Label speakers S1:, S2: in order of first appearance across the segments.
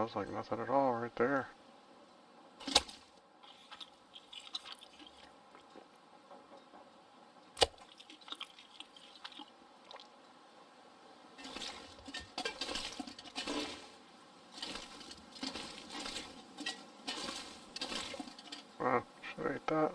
S1: I was like, nothing at all right there. Well, should I eat that?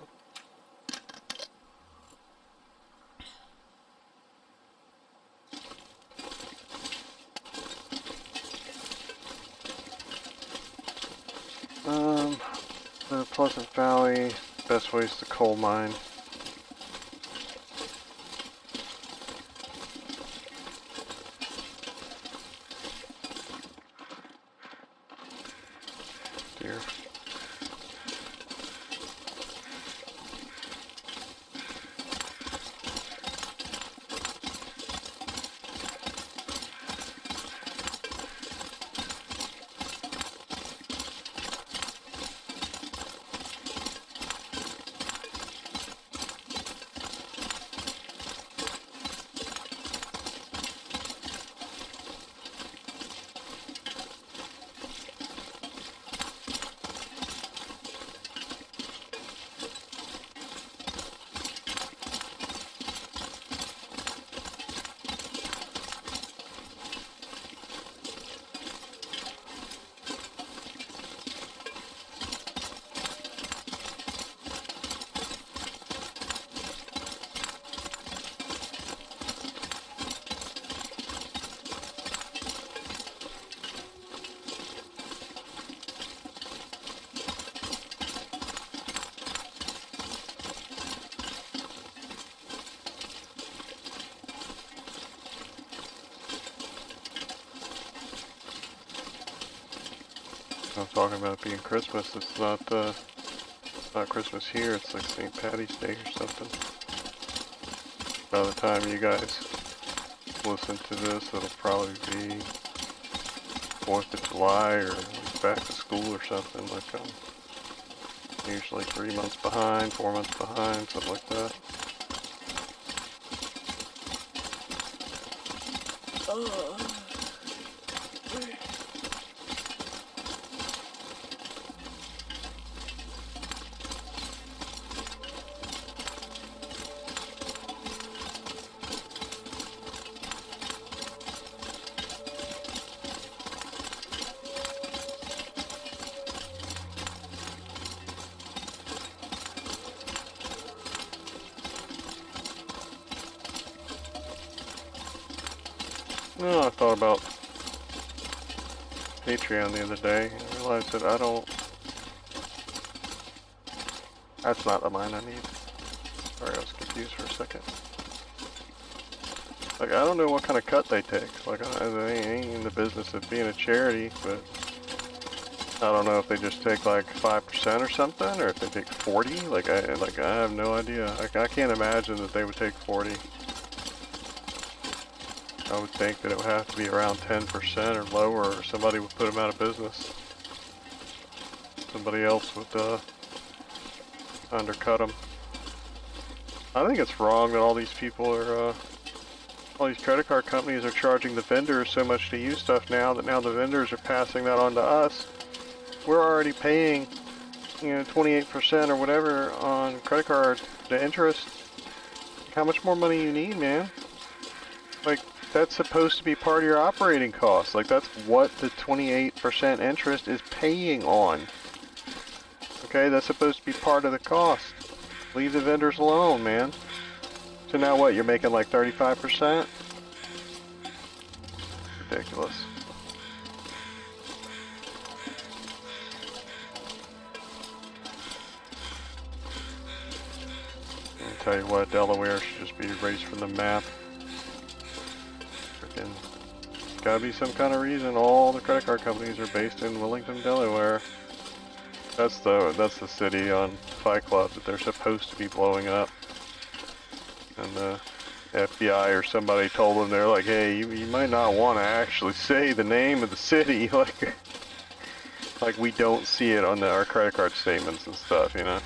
S1: The Pleasant Valley, best ways to coal mine. Dear. I'm talking about it being Christmas. It's not Christmas here. It's like St. Patty's Day or something. By the time you guys listen to this, it'll probably be 4th of July or like back to school or something. Like I'm usually 3 months behind, 4 months behind, something like that. No, I thought about Patreon the other day and realized that that's not the mine I need. Sorry, I was confused for a second. Like, I don't know what kind of cut they take. Like, they ain't in the business of being a charity, but I don't know if they just take like 5% or something, or if they take 40. Like, I have no idea. Like, I can't imagine that they would take 40. I would think that it would have to be around 10% or lower, or somebody would put them out of business. Somebody else would undercut them. I think it's wrong that all these people are, all these credit card companies are charging the vendors so much to use stuff now that now the vendors are passing that on to us. We're already paying, 28% or whatever on credit card, the interest. How much more money you need, man? Like, that's supposed to be part of your operating costs. Like, that's what the 28% interest is paying on. Okay, that's supposed to be part of the cost. Leave the vendors alone, man. So now what, you're making like 35%? Ridiculous. I'll tell you what, Delaware should just be erased from the map. Freaking, gotta be some kind of reason all the credit card companies are based in Wilmington, Delaware. That's the city on Fight Club that they're supposed to be blowing up. And the FBI or somebody told them, they're like, hey, you might not want to actually say the name of the city, like we don't see it on our credit card statements and stuff, you know?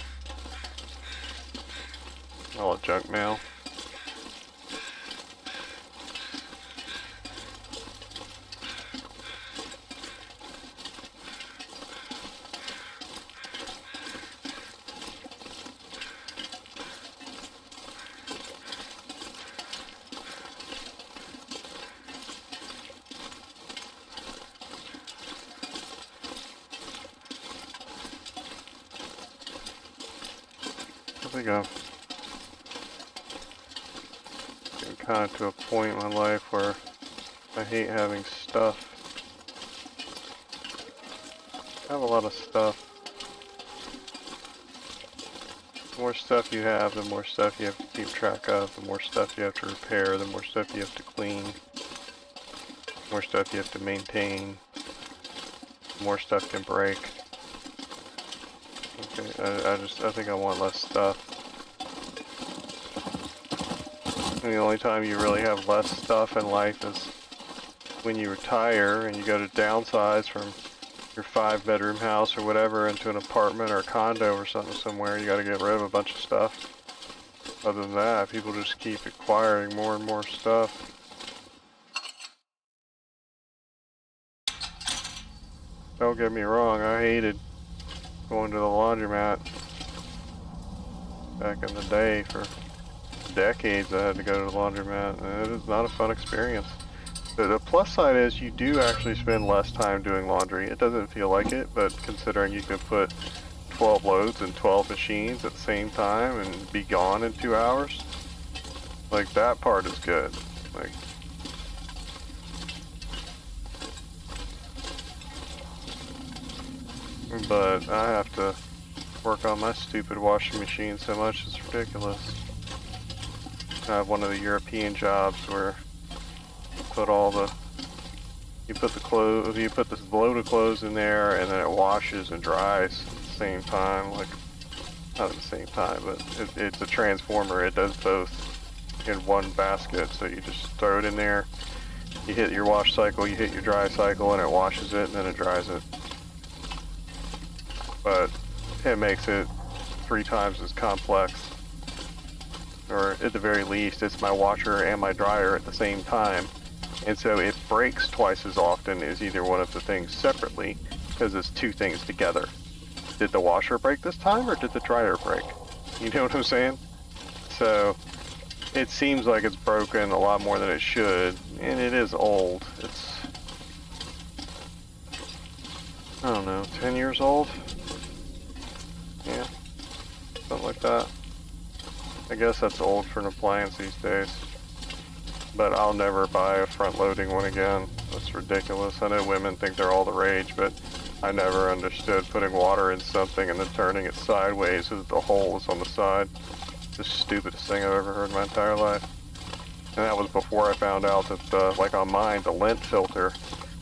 S1: All the junk mail. think I'm getting kind of to a point in my life where I hate having stuff. I have a lot of stuff. The more stuff you have, the more stuff you have to keep track of, the more stuff you have to repair, the more stuff you have to clean, the more stuff you have to maintain, the more stuff can break. Okay, I think I want less stuff. And the only time you really have less stuff in life is when you retire and you go to downsize from your 5-bedroom house or whatever into an apartment or a condo or something somewhere. You gotta get rid of a bunch of stuff. Other than that, people just keep acquiring more and more stuff. Don't get me wrong, I hated going to the laundromat back in the day. For decades I had to go to the laundromat, and it is not a fun experience. The plus side is you do actually spend less time doing laundry. It doesn't feel like it, but considering you can put 12 loads in 12 machines at the same time and be gone in 2 hours, like, that part is good. Like, but I have to work on my stupid washing machine so much, it's ridiculous. I have one of the European jobs where you put this load of clothes in there, and then it washes and dries at the same time. Like, not at the same time, but it's a transformer. It does both in one basket. So you just throw it in there, you hit your wash cycle, you hit your dry cycle, and it washes it, and then it dries it. But it makes it 3 times as complex. Or at the very least, it's my washer and my dryer at the same time. And so it breaks twice as often as either one of the things separately, because it's 2 things together. Did the washer break this time, or did the dryer break? You know what I'm saying? So it seems like it's broken a lot more than it should, and it is old. It's, I don't know, 10 years old? Yeah, something like that. I guess that's old for an appliance these days. But I'll never buy a front-loading one again. That's ridiculous. I know women think they're all the rage, but I never understood putting water in something and then turning it sideways so that the hole was on the side. The stupidest thing I've ever heard in my entire life. And that was before I found out that, like on mine, the lint filter,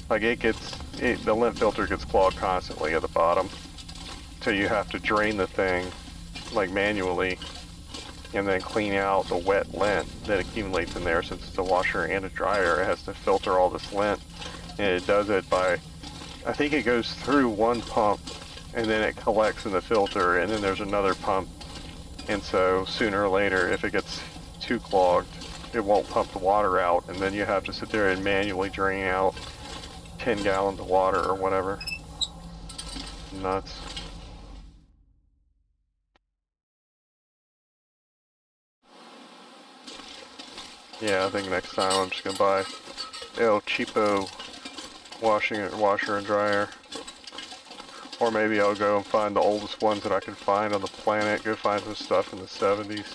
S1: like the lint filter gets clogged constantly at the bottom. So you have to drain the thing, like, manually, and then clean out the wet lint that accumulates in there. Since it's a washer and a dryer, it has to filter all this lint, and it does it by, I think it goes through one pump, and then it collects in the filter, and then there's another pump, and so sooner or later, if it gets too clogged, it won't pump the water out, and then you have to sit there and manually drain out 10 gallons of water or whatever. Nuts. Yeah, I think next time I'm just gonna buy El Cheapo washer and dryer. Or maybe I'll go and find the oldest ones that I can find on the planet, go find some stuff in the 70s.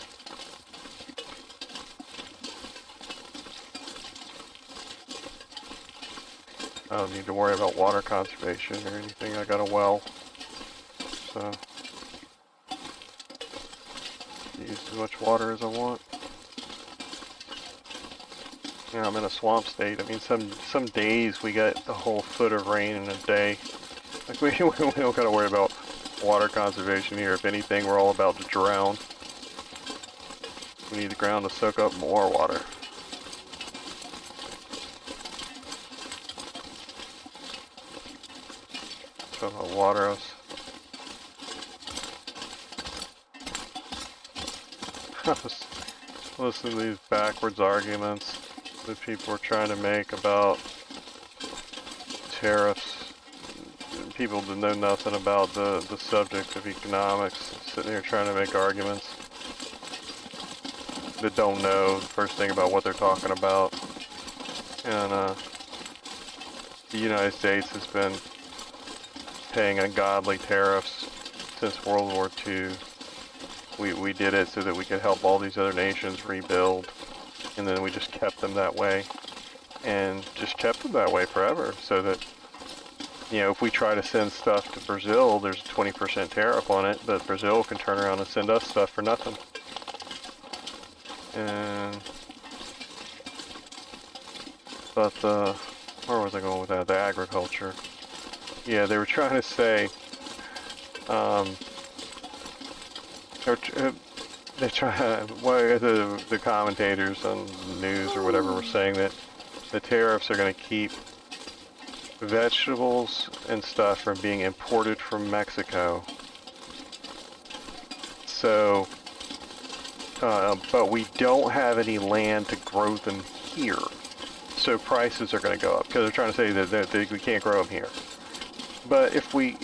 S1: I don't need to worry about water conservation or anything. I got a well, so use as much water as I want. Yeah, I'm in a swamp state. I mean, some days we get a whole foot of rain in a day. Like, we don't gotta worry about water conservation here. If anything, we're all about to drown. We need the ground to soak up more water. So I'll water us. Listen to these backwards arguments that people are trying to make about tariffs. People that know nothing about the subject of economics, sitting here trying to make arguments that don't know the first thing about what they're talking about. And the United States has been paying ungodly tariffs since World War II. We did it so that we could help all these other nations rebuild, and then we just kept them that way, and just kept them that way forever, so that, you know, if we try to send stuff to Brazil, there's a 20% tariff on it, but Brazil can turn around and send us stuff for nothing. And, but where was I going with that? The agriculture. Yeah, they were trying to say, they try. Well, the commentators on the news or whatever were saying that the tariffs are going to keep vegetables and stuff from being imported from Mexico. So, but we don't have any land to grow them here, so prices are going to go up because they're trying to say that we can't grow them here. But if we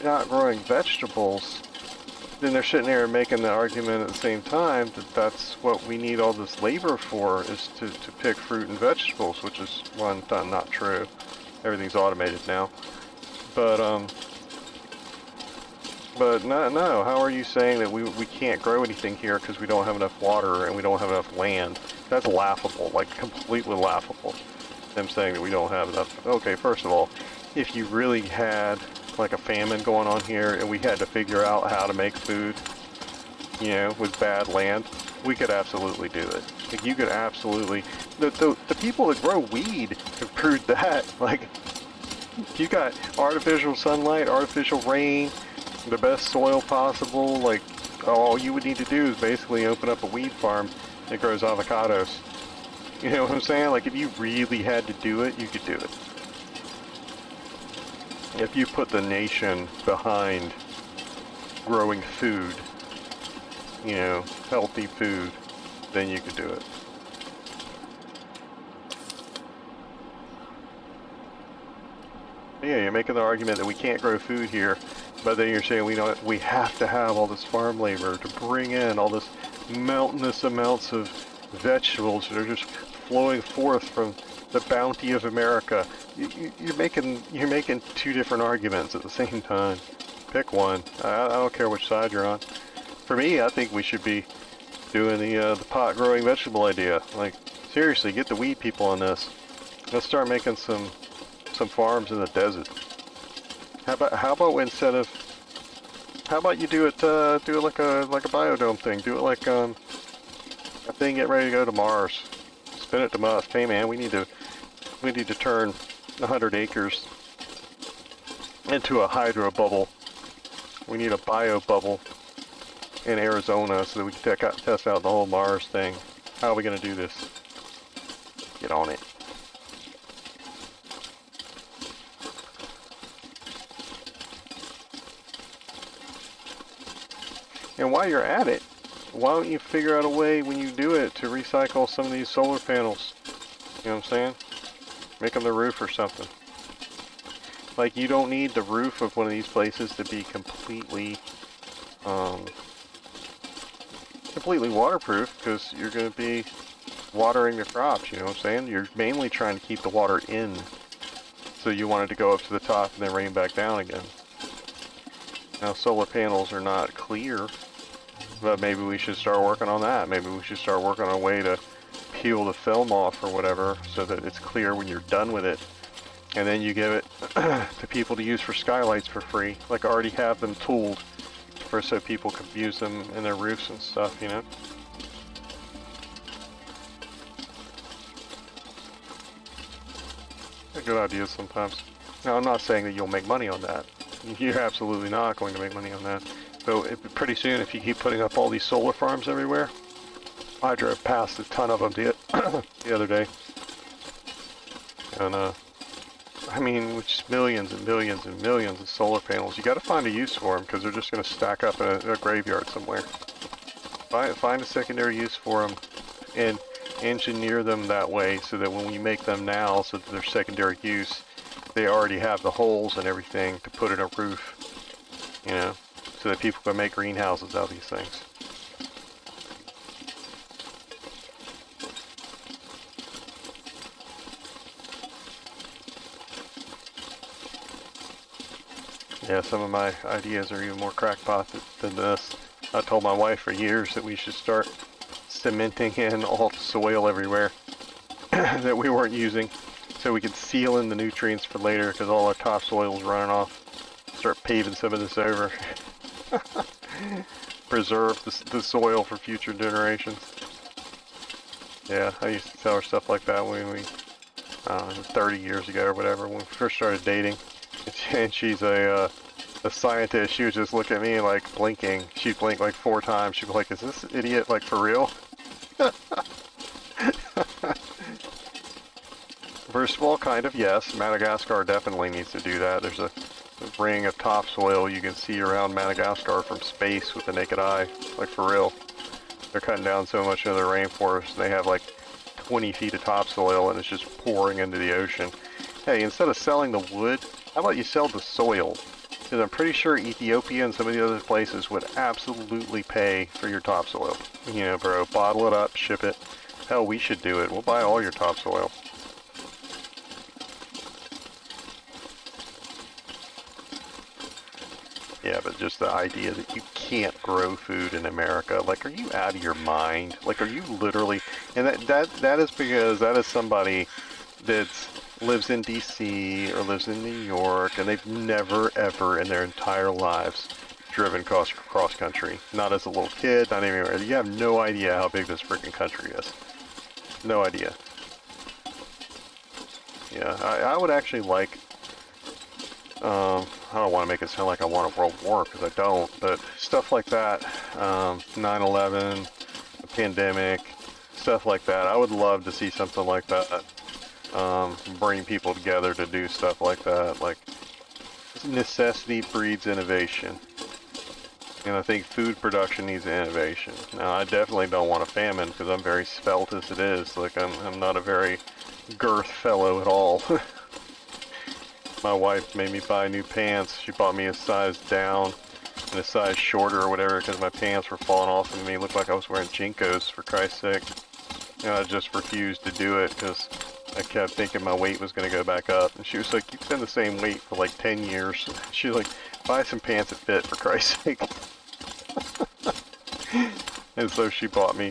S1: not growing vegetables, then they're sitting there making the argument at the same time that that's what we need all this labor for, is to pick fruit and vegetables, which is, one, not true. Everything's automated now. But no, how are you saying that we can't grow anything here because we don't have enough water and we don't have enough land? That's laughable, like completely laughable. Them saying that we don't have enough. Okay, first of all, if you really had like a famine going on here and we had to figure out how to make food, you know, with bad land, we could absolutely do it. Like, you could absolutely, the people that grow weed have proved that. Like, you got artificial sunlight, artificial rain, the best soil possible. Like, all you would need to do is basically open up a weed farm that grows avocados. You know what I'm saying? Like, if you really had to do it, you could do it. If you put the nation behind growing food, you know, healthy food, then you could do it. Yeah, you're making the argument that we can't grow food here, but then you're saying we have to have all this farm labor to bring in all this mountainous amounts of vegetables that are just flowing forth from the bounty of America. You're making two different arguments at the same time. Pick one. I don't care which side you're on. For me, I think we should be doing the pot growing vegetable idea. Like, seriously, get the weed people on this. Let's start making some farms in the desert. How about instead of, how about you do it like a biodome thing? Do it like a thing, get ready to go to Mars. Spin it to Musk. Hey man, we need to turn 100 acres into a hydro bubble. We need a bio bubble in Arizona so that we can test out the whole Mars thing. How are we going to do this? Get on it. And while you're at it, why don't you figure out a way when you do it to recycle some of these solar panels? You know what I'm saying? Make them the roof or something. Like, you don't need the roof of one of these places to be completely waterproof, because you're going to be watering the crops, you know what I'm saying? You're mainly trying to keep the water in, so you want it to go up to the top and then rain back down again. Now, solar panels are not clear, but maybe we should start working on that. Maybe we should start working on a way to peel the film off or whatever so that it's clear when you're done with it. And then you give it to people to use for skylights for free. Like, I already have them tooled so people could use them in their roofs and stuff, you know? They're good ideas sometimes. Now, I'm not saying that you'll make money on that. You're absolutely not going to make money on that. So pretty soon, if you keep putting up all these solar farms everywhere, I drove past a ton of them the other day. And, I mean, which millions and millions and millions of solar panels. You got to find a use for them, because they're just going to stack up in a graveyard somewhere. Find a secondary use for them and engineer them that way so that when we make them now, so that they're secondary use, they already have the holes and everything to put in a roof, you know, so that people can make greenhouses out of these things. Yeah, some of my ideas are even more crackpot than this. I told my wife for years that we should start cementing in all the soil everywhere that we weren't using so we could seal in the nutrients for later because all our topsoil is running off. Start paving some of this over. Preserve the soil for future generations. Yeah, I used to tell her stuff like that when we, 30 years ago or whatever, when we first started dating. And she's a scientist. She would just look at me like blinking. She'd blink like 4 times. She'd be like, is this idiot like for real? First of all, kind of, yes. Madagascar definitely needs to do that. There's a ring of topsoil you can see around Madagascar from space with the naked eye. Like for real. They're cutting down so much of their rainforest. They have like 20 feet of topsoil and it's just pouring into the ocean. Hey, instead of selling the wood, how about you sell the soil? Because I'm pretty sure Ethiopia and some of the other places would absolutely pay for your topsoil. You know, bro, bottle it up, ship it. Hell, we should do it. We'll buy all your topsoil. Yeah, but just the idea that you can't grow food in America, like, are you out of your mind? Like, are you literally, and that is because that is somebody that lives in DC or lives in New York, and they've never, ever in their entire lives driven cross country. Not as a little kid, not even, you have no idea how big this freaking country is. No idea. Yeah, I would actually like, I don't want to make it sound like I want a world war, because I don't, but stuff like that, 9/11, the pandemic, stuff like that, I would love to see something like that, bring people together to do stuff like that, like, necessity breeds innovation, and I think food production needs innovation. Now, I definitely don't want a famine, because I'm very svelte as it is, like, I'm not a very girth fellow at all. My wife made me buy new pants. She bought me a size down and a size shorter or whatever because my pants were falling off and made me look like I was wearing Jinkos, for Christ's sake. And I just refused to do it because I kept thinking my weight was going to go back up. And she was like, you've been the same weight for like 10 years. She was like, buy some pants that fit, for Christ's sake. And so she bought me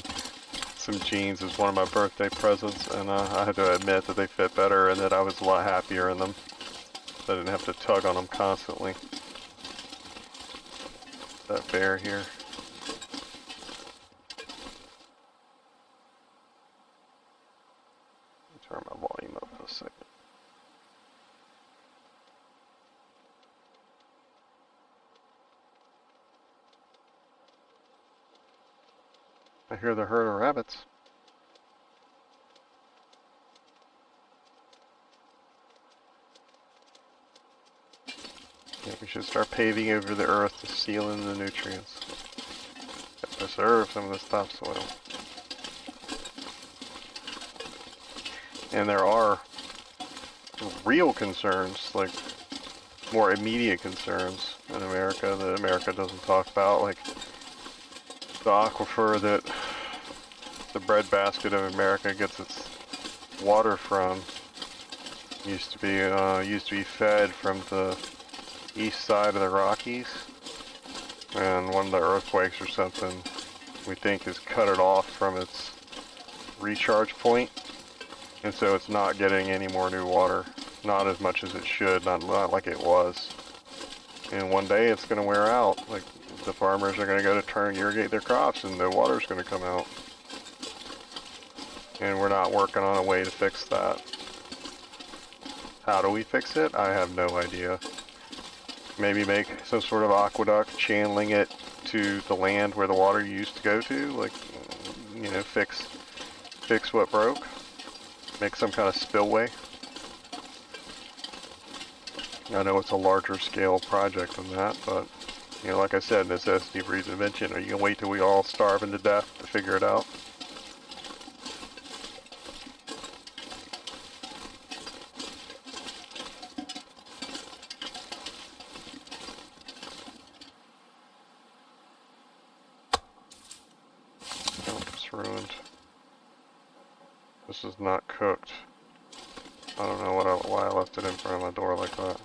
S1: some jeans as one of my birthday presents. And I had to admit that they fit better and that I was a lot happier in them. I didn't have to tug on them constantly. That bear here. Turn my volume up for a second. I hear the herd of rabbits. Yeah, we should start paving over the earth to seal in the nutrients. Preserve some of this topsoil. And there are real concerns, like more immediate concerns in America that America doesn't talk about, like the aquifer that the breadbasket of America gets its water from used to be fed from the east side of the Rockies, and one of the earthquakes or something we think has cut it off from its recharge point, and so it's not getting any more new water, not as much as it should, not like it was. And one day it's going to wear out, like the farmers are going to go to irrigate their crops and the water's going to come out, and we're not working on a way to fix that. How do we fix it? I have no idea. Maybe make some sort of aqueduct channeling it to the land where the water used to go to, like, you know, fix what broke, make some kind of spillway. I know it's a larger scale project than that, but, you know, like I said, necessity breeds invention. Are you gonna wait till we all starving to death to figure it out? Ruined. This is not cooked. I don't know why I left it in front of my door like that.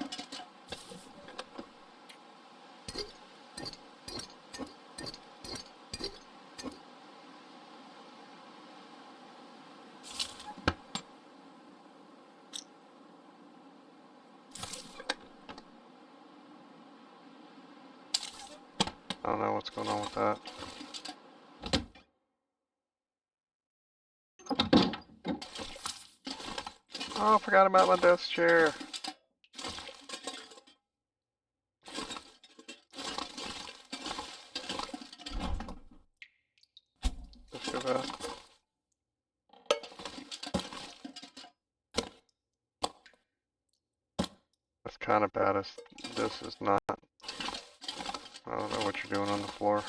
S1: I don't know what's going on with that. Oh, I forgot about my desk chair. Let's go back. That's kind of bad. This is not. I don't know what you're doing on the floor.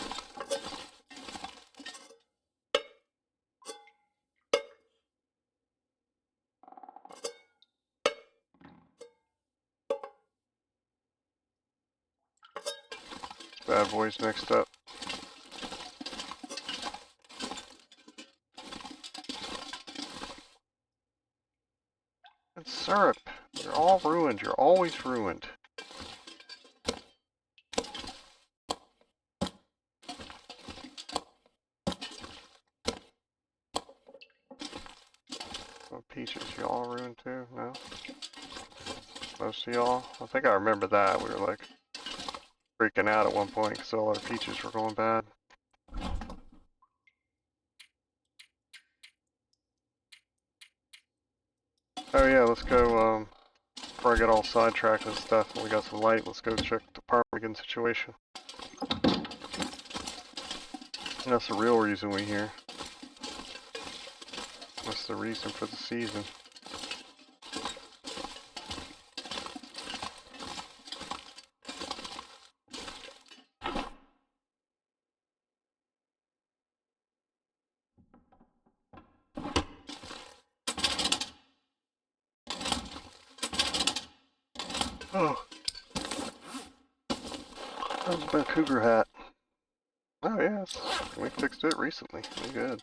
S1: Bad boys mixed up. And syrup. You're all ruined. You're always ruined. Oh, peaches, you all ruined too? No? Most of y'all? I think I remember that. We were like freaking out at one point because all our peaches were going bad. Oh yeah, let's go, before I get all sidetracked and stuff and we got some light, let's go check the ptarmigan situation. And that's the real reason we're here. That's the reason for the season. Oh, how's my cougar hat? Oh yes, we fixed it recently. We good.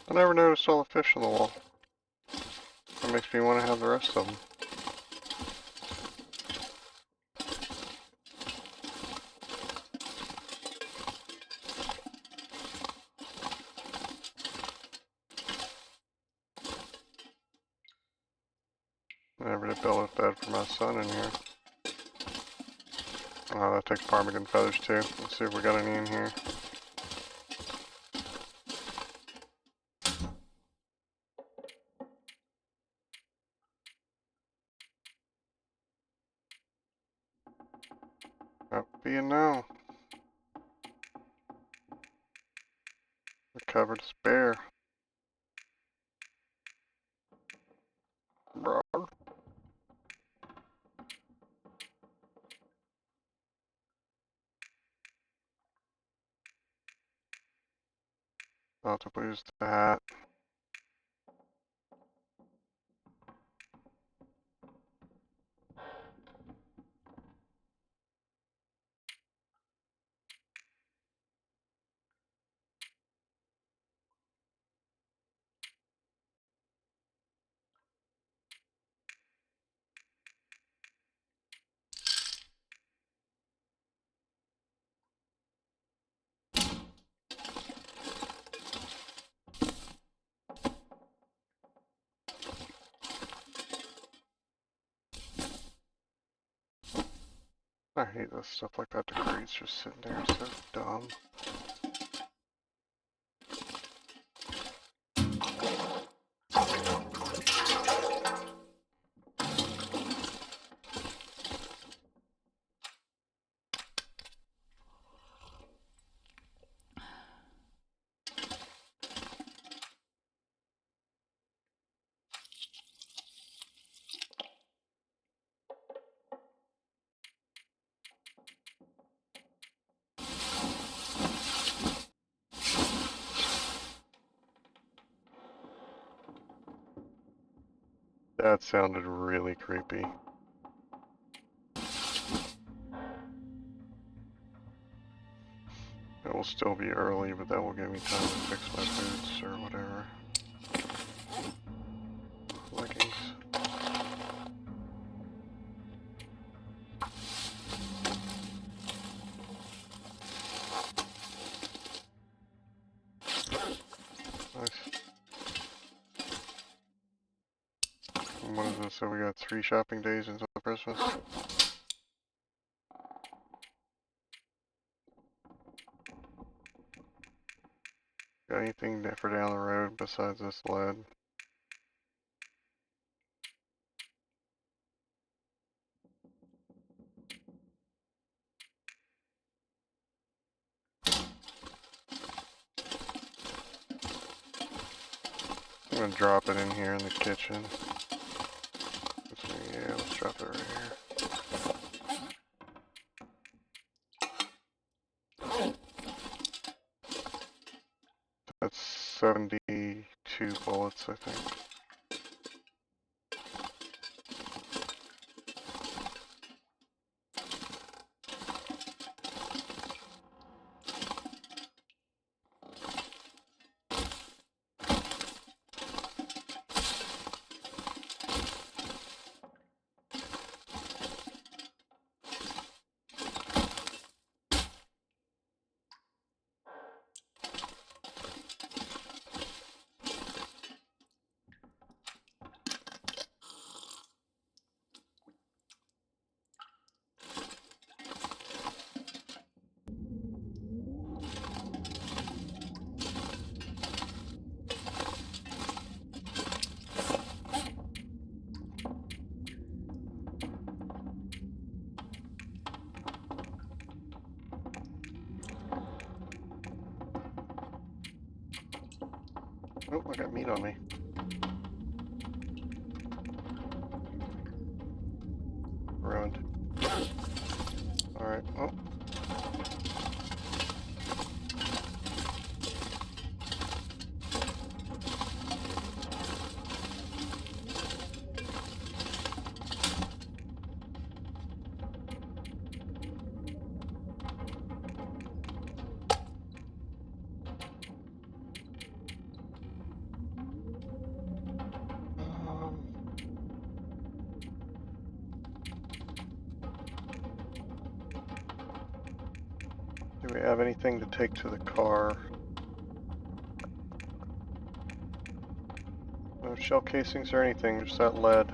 S1: I never noticed all the fish on the wall. That makes me want to have the rest of them. I never did build a bed for my son in here. Oh, that takes ptarmigan feathers too. Let's see if we got any in here. Oh, be a no. The cupboard's bare. Bro. I'll have to lose the hat. I hate this stuff like that. Debris just sitting there. It's so dumb. That sounded really creepy. It will still be early, but that will give me time to fix my boots or whatever. Leggings. Nice. And what is this? So we got 3 shopping days until Christmas? Got anything for down the road besides this lead? I'm gonna drop it in here in the kitchen. Yeah, let's drop it right here. That's 72 bullets, I think. Oh, I got meat on me. Ruined. Alright, oh. Do we have anything to take to the car? No shell casings or anything, just that lead.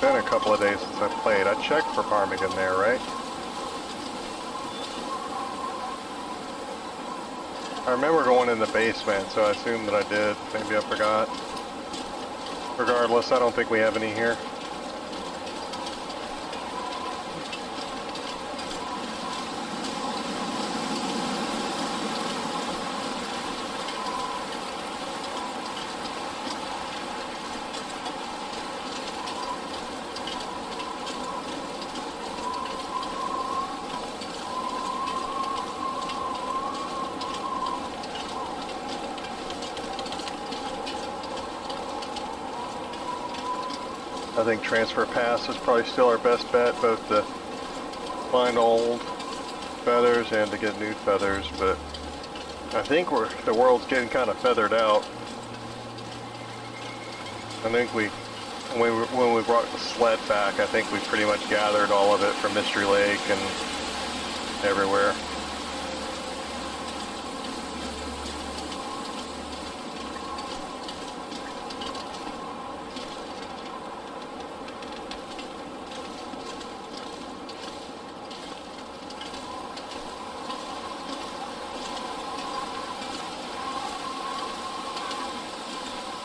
S1: Been a couple of days since I played. I checked for ptarmigan there, right? I remember going in the basement, so I assumed that I did. Maybe I forgot. Regardless, I don't think we have any here. I think transfer pass is probably still our best bet, both to find old feathers and to get new feathers, but I think the world's getting kind of feathered out. I think we When we brought the sled back, I think we pretty much gathered all of it from Mystery Lake and everywhere.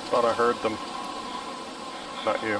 S1: Thought I heard them. Not you.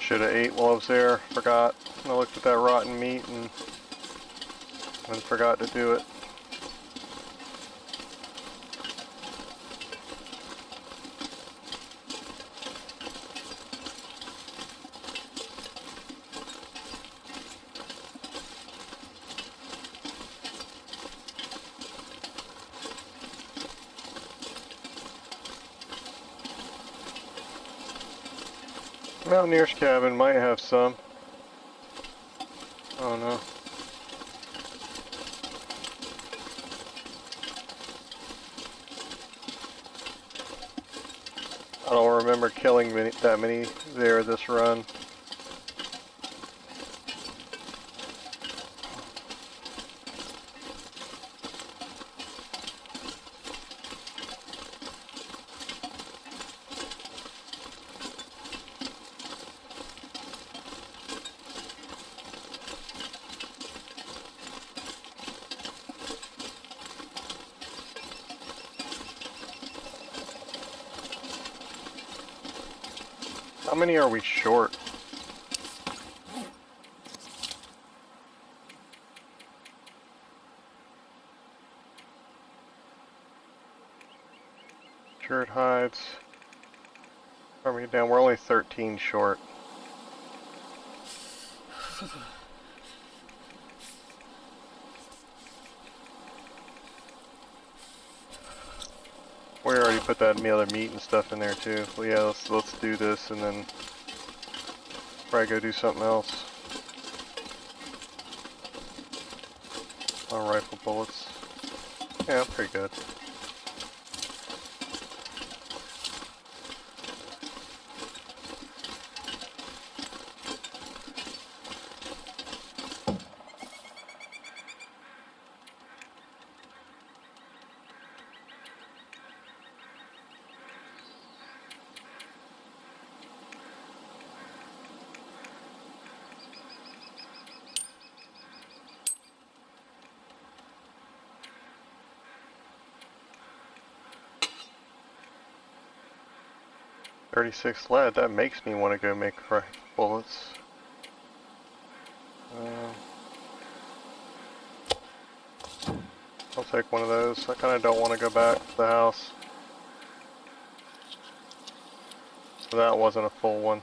S1: Should have ate while I was there. Forgot. I looked at that rotten meat and forgot to do it. Mountaineer's cabin might have some. I don't know. I don't remember killing that many there this run. How many are we short? Shirt hides. Are we down? We're only 13 short. We already put that other meat and stuff in there too. Well, yeah, let's do this and then probably go do something else. Rifle bullets. Yeah, pretty good. .36 lead, that makes me want to go make bullets. I'll take one of those. I kind of don't want to go back to the house. That wasn't a full one.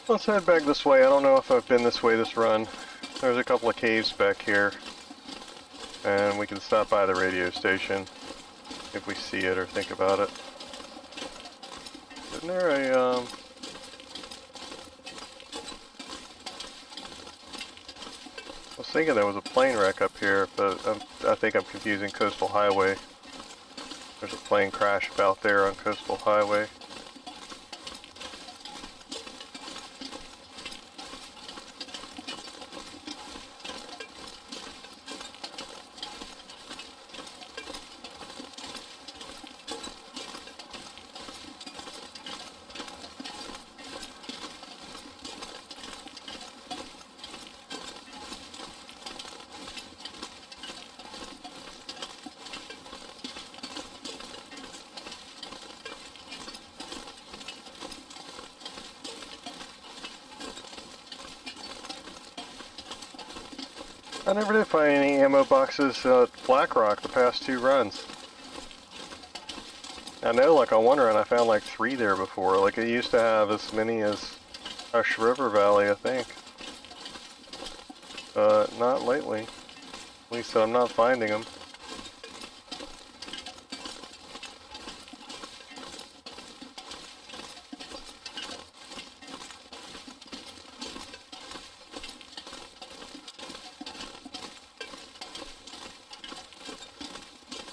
S1: Let's head back this way. I don't know if I've been this way this run. There's a couple of caves back here. And we can stop by the radio station if we see it or think about it. Isn't there a, I was thinking there was a plane wreck up here, but I think I'm confusing Coastal Highway. There's a plane crash about there on Coastal Highway. I never did find any ammo boxes at Blackrock the past 2 runs. I know, like, on one run I found like 3 there before. Like, it used to have as many as Hush River Valley, I think. But not lately. At least I'm not finding them.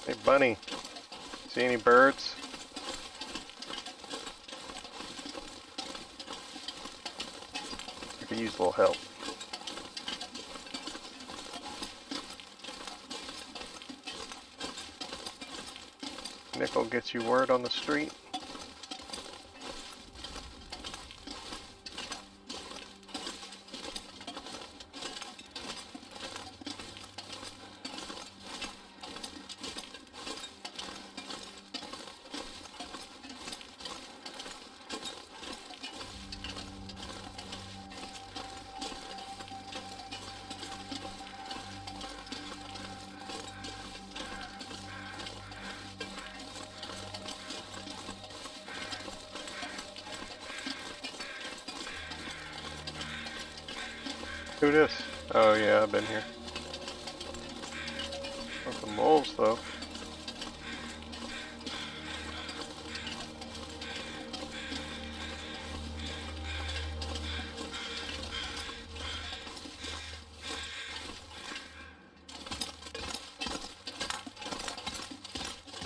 S1: Hey, bunny. See any birds? I could use a little help. Nickel gets you word on the street. Who this? Oh yeah, I've been here. Not the moles though.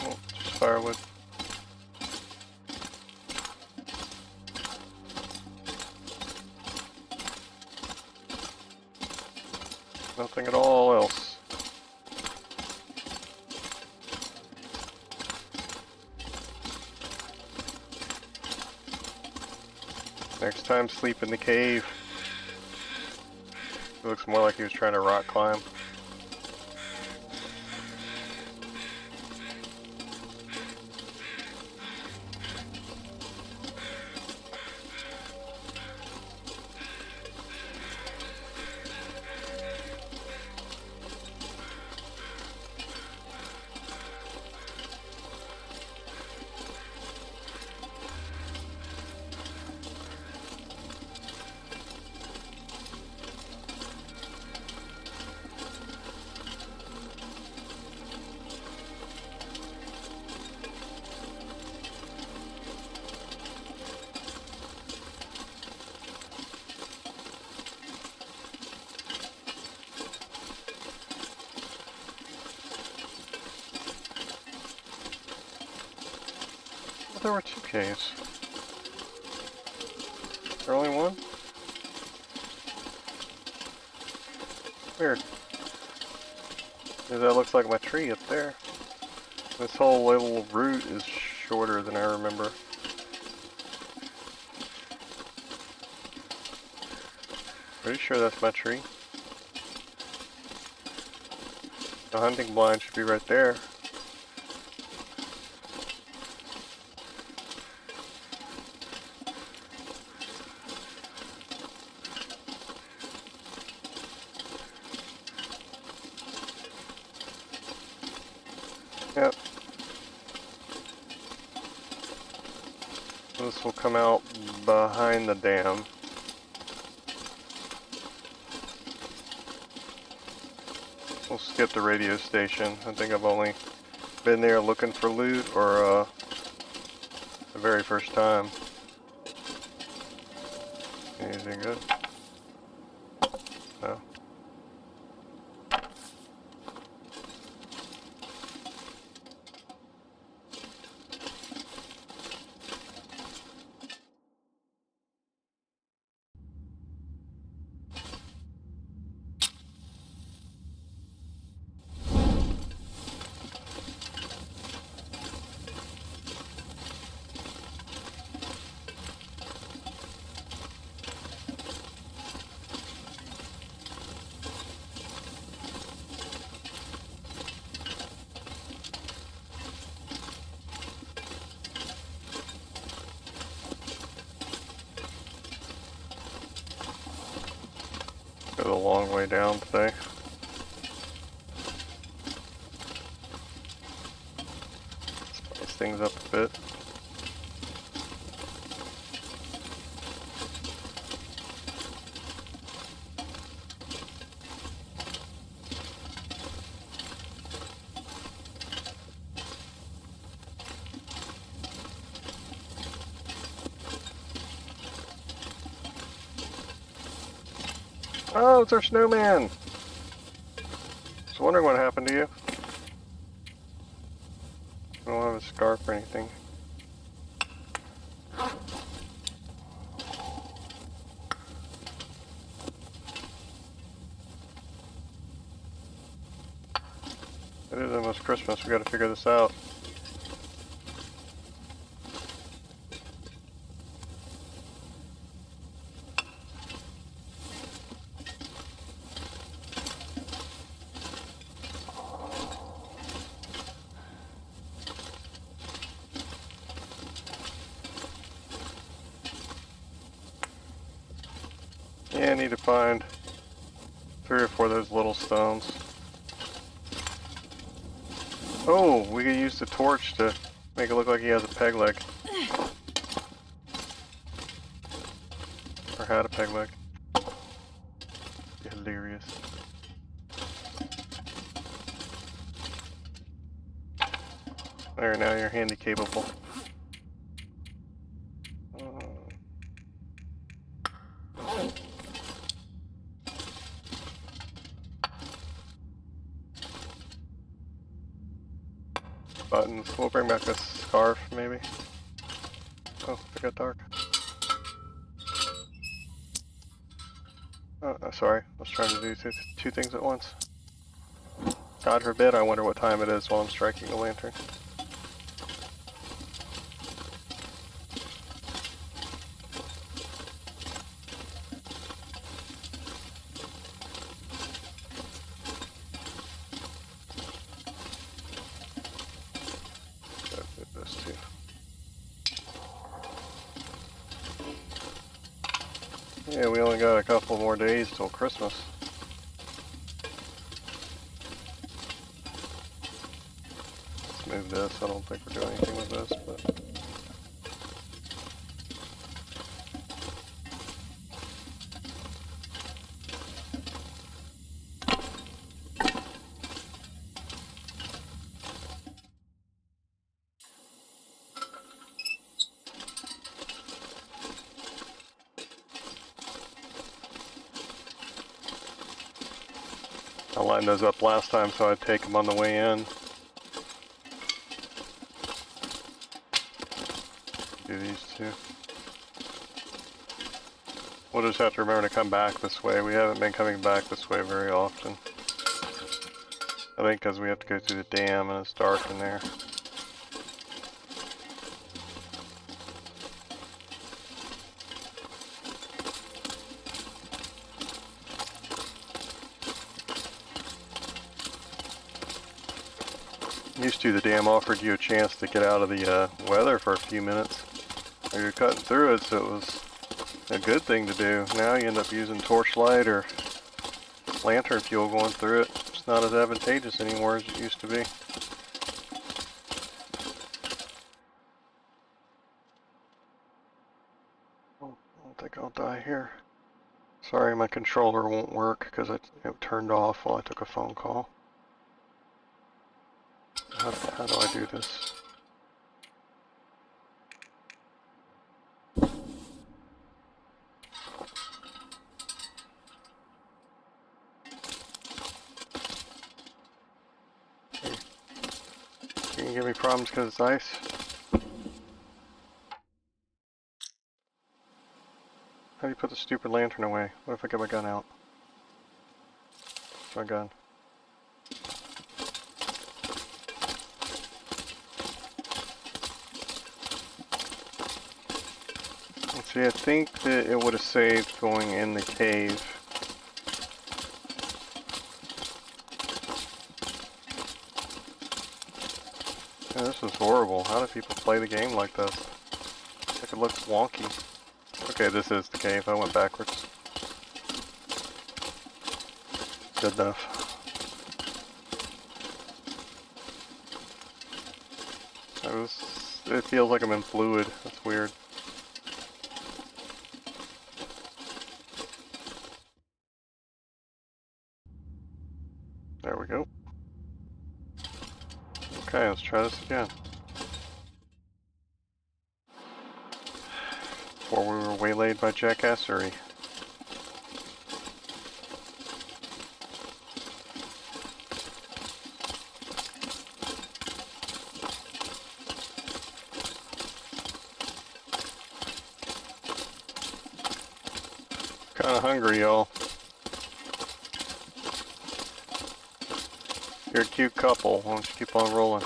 S1: Oh, just firewood. Nothing at all else. Next time, sleep in the cave. It looks more like he was trying to rock climb. There were 2 caves. Is there only one? Weird. That looks like my tree up there. This whole little route is shorter than I remember. Pretty sure that's my tree. The hunting blind should be right there. Yep. This will come out behind the dam. We'll skip the radio station. I think I've only been there looking for loot or the very first time. Anything good? No. Go a long way down today. things up a bit. Oh, it's our snowman! I was wondering what happened to you. I don't have a scarf or anything. It is almost Christmas, we gotta figure this out. Yeah, I need to find 3 or 4 of those little stones. Oh, we could use the torch to make it look like he has a peg leg. Or had a peg leg. Hilarious. There, now you're handy capable. Buttons. We'll bring back a scarf, maybe. Oh, it got dark. Oh, sorry. I was trying to do two things at once. God forbid I wonder what time it is while I'm striking the lantern. Yeah, we only got a couple more days till Christmas. Let's move this. I don't think we're doing anything with this, but... I lined those up last time so I'd take them on the way in. Do these two. We'll just have to remember to come back this way. We haven't been coming back this way very often. I think because we have to go through the dam and it's dark in there. Used to, the dam offered you a chance to get out of the weather for a few minutes. You're cutting through it, so it was a good thing to do. Now you end up using torchlight or lantern fuel going through it. It's not as advantageous anymore as it used to be. Oh, I don't think I'll die here. Sorry, my controller won't work because it turned off while I took a phone call. How do I do this? You can give me problems because it's ice? How do you put the stupid lantern away? What if I get my gun out? My gun. Let's see, I think that it would have saved going in the cave. Yeah, this is horrible. How do people play the game like this? Like it looks wonky. Okay, this is the cave. I went backwards. Good enough. I was It feels like I'm in fluid. That's weird. There we go. Okay, let's try this again. Before we were waylaid by jackassery. Kinda hungry, y'all. You're a cute couple. Why don't you keep on rolling?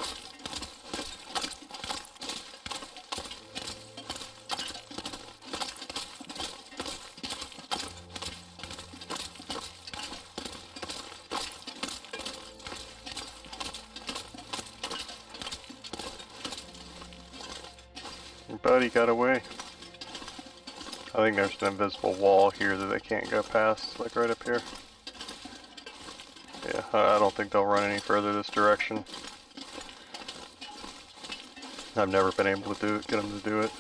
S1: Your buddy got away. I think there's an invisible wall here that they can't go past, like right up here. Yeah, I don't think they'll run any further this direction. I've never been able to get them to do it.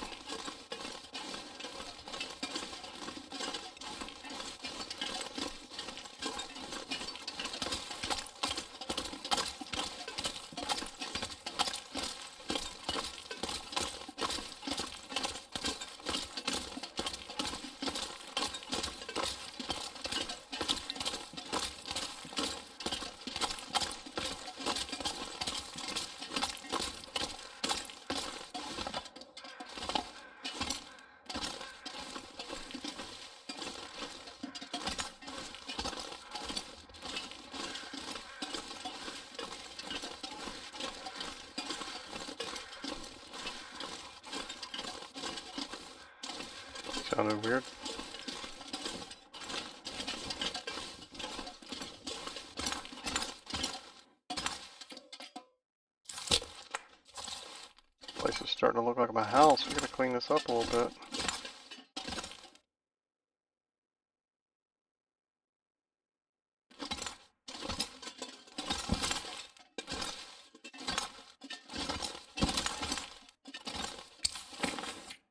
S1: Sounded weird. Place is starting to look like my house. We gotta clean this up a little bit.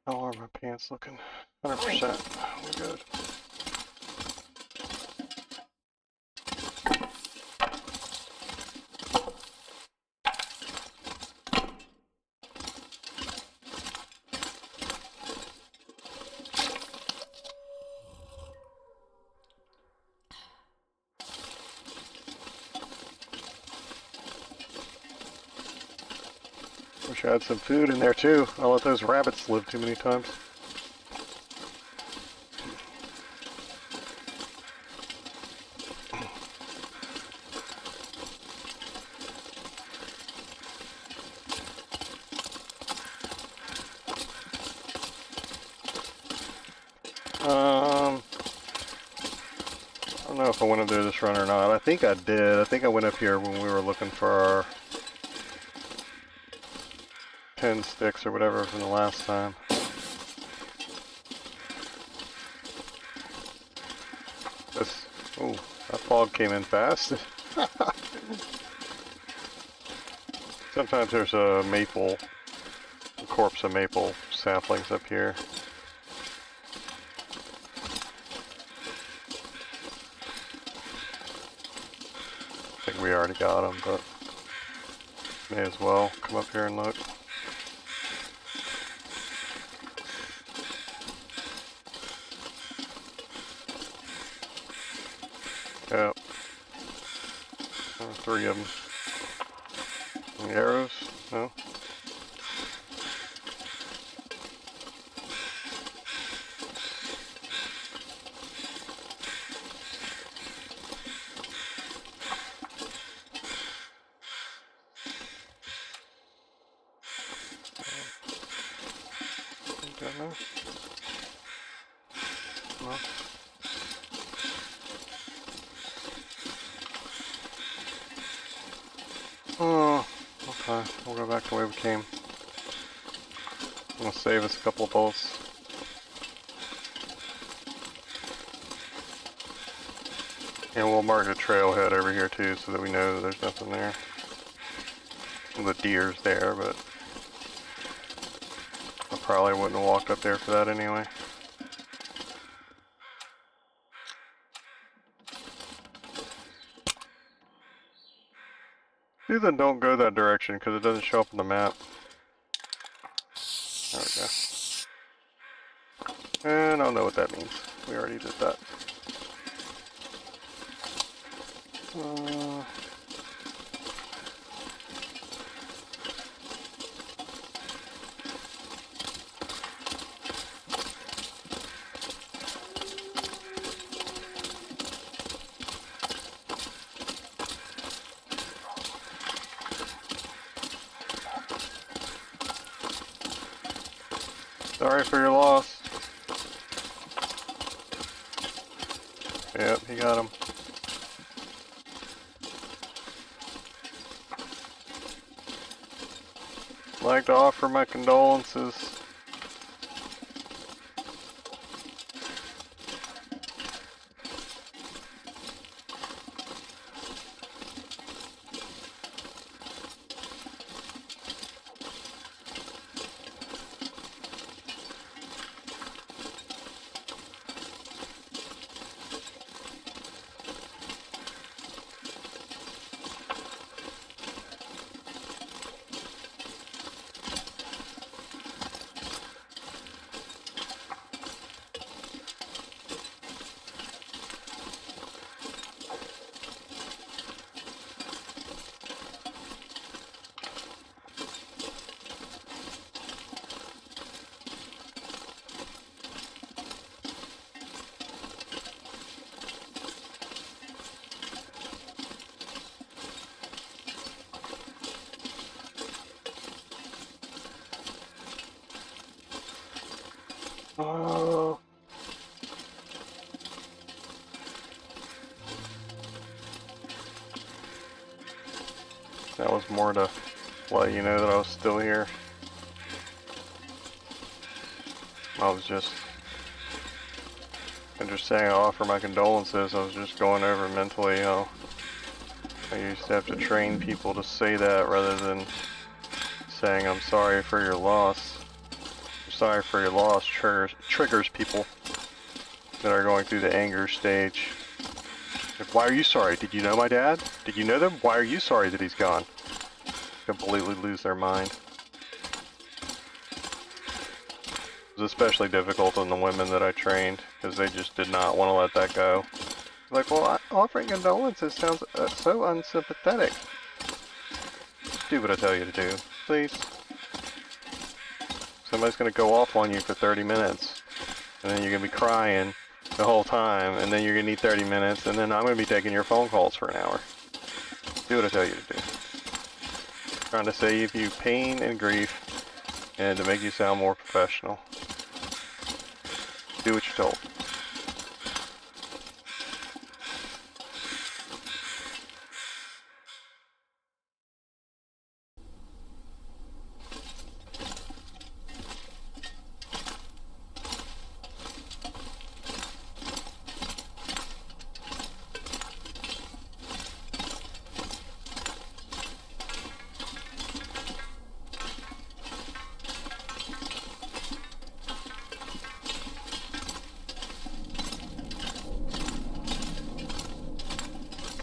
S1: How are my pants looking? 100%. We're good. Wish I had some food in there too. I let those rabbits live too many times. I don't know if I went up there this run or not. I think I did. I think I went up here when we were looking for our 10 sticks or whatever from the last time. Oh, that fog came in fast. Sometimes there's a corpse of maple saplings up here. I think we already got them, but may as well come up here and look. Yep. Three of them. Any arrows? No? No. Oh, okay. We'll go back the way we came. I'm gonna save us a couple of bullets. And we'll mark a trailhead over here too so that we know that there's nothing there. The deer's there, but probably wouldn't have walked up there for that anyway. Do then don't go that direction because it doesn't show up on the map. There we go. And I don't know what that means. We already did that. Sorry for your loss. Yep, he got him. I'd like to offer my condolences. Oh. That was more to let you know that I was still here. I was just saying I offer my condolences. I was just going over mentally how I used to have to train people to say that rather than saying I'm sorry for your loss. Sorry for your loss triggers people that are going through the anger stage. Like, why are you sorry? Did you know my dad? Did you know them? Why are you sorry that he's gone? Completely lose their mind. It was especially difficult on the women that I trained because they just did not want to let that go. Like, well, offering condolences sounds so unsympathetic. Do what I tell you to do, please. Somebody's going to go off on you for 30 minutes, and then you're going to be crying the whole time, and then you're going to need 30 minutes, and then I'm going to be taking your phone calls for an hour. Do what I tell you to do. Trying to save you pain and grief, and to make you sound more professional. Do what you're told.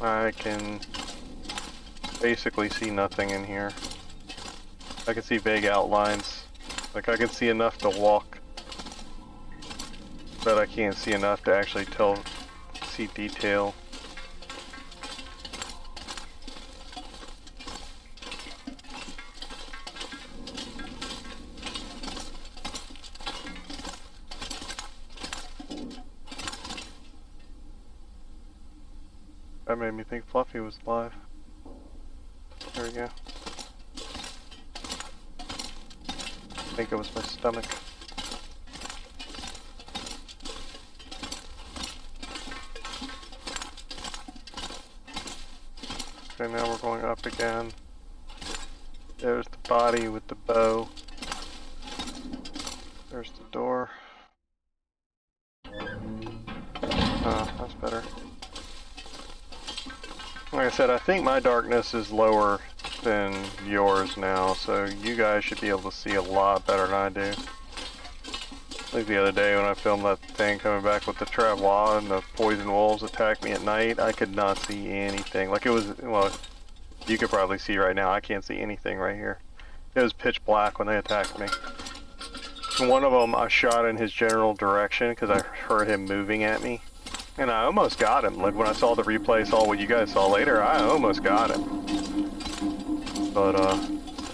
S1: I can basically see nothing in here. I can see vague outlines. Like I can see enough to walk, but I can't see enough to actually see detail. That made me think Fluffy was alive. There we go. I think it was my stomach. Okay, now we're going up again. There's the body with the bow. There's the door. That's better. Like I said, I think my darkness is lower than yours now, so you guys should be able to see a lot better than I do. Like the other day when I filmed that thing coming back with the travois and the poison wolves attacked me at night, I could not see anything. Like it was, well, you could probably see right now, I can't see anything right here. It was pitch black when they attacked me. One of them I shot in his general direction because I heard him moving at me. And I almost got him. Like when I saw the replay, saw what you guys saw later, I almost got him. But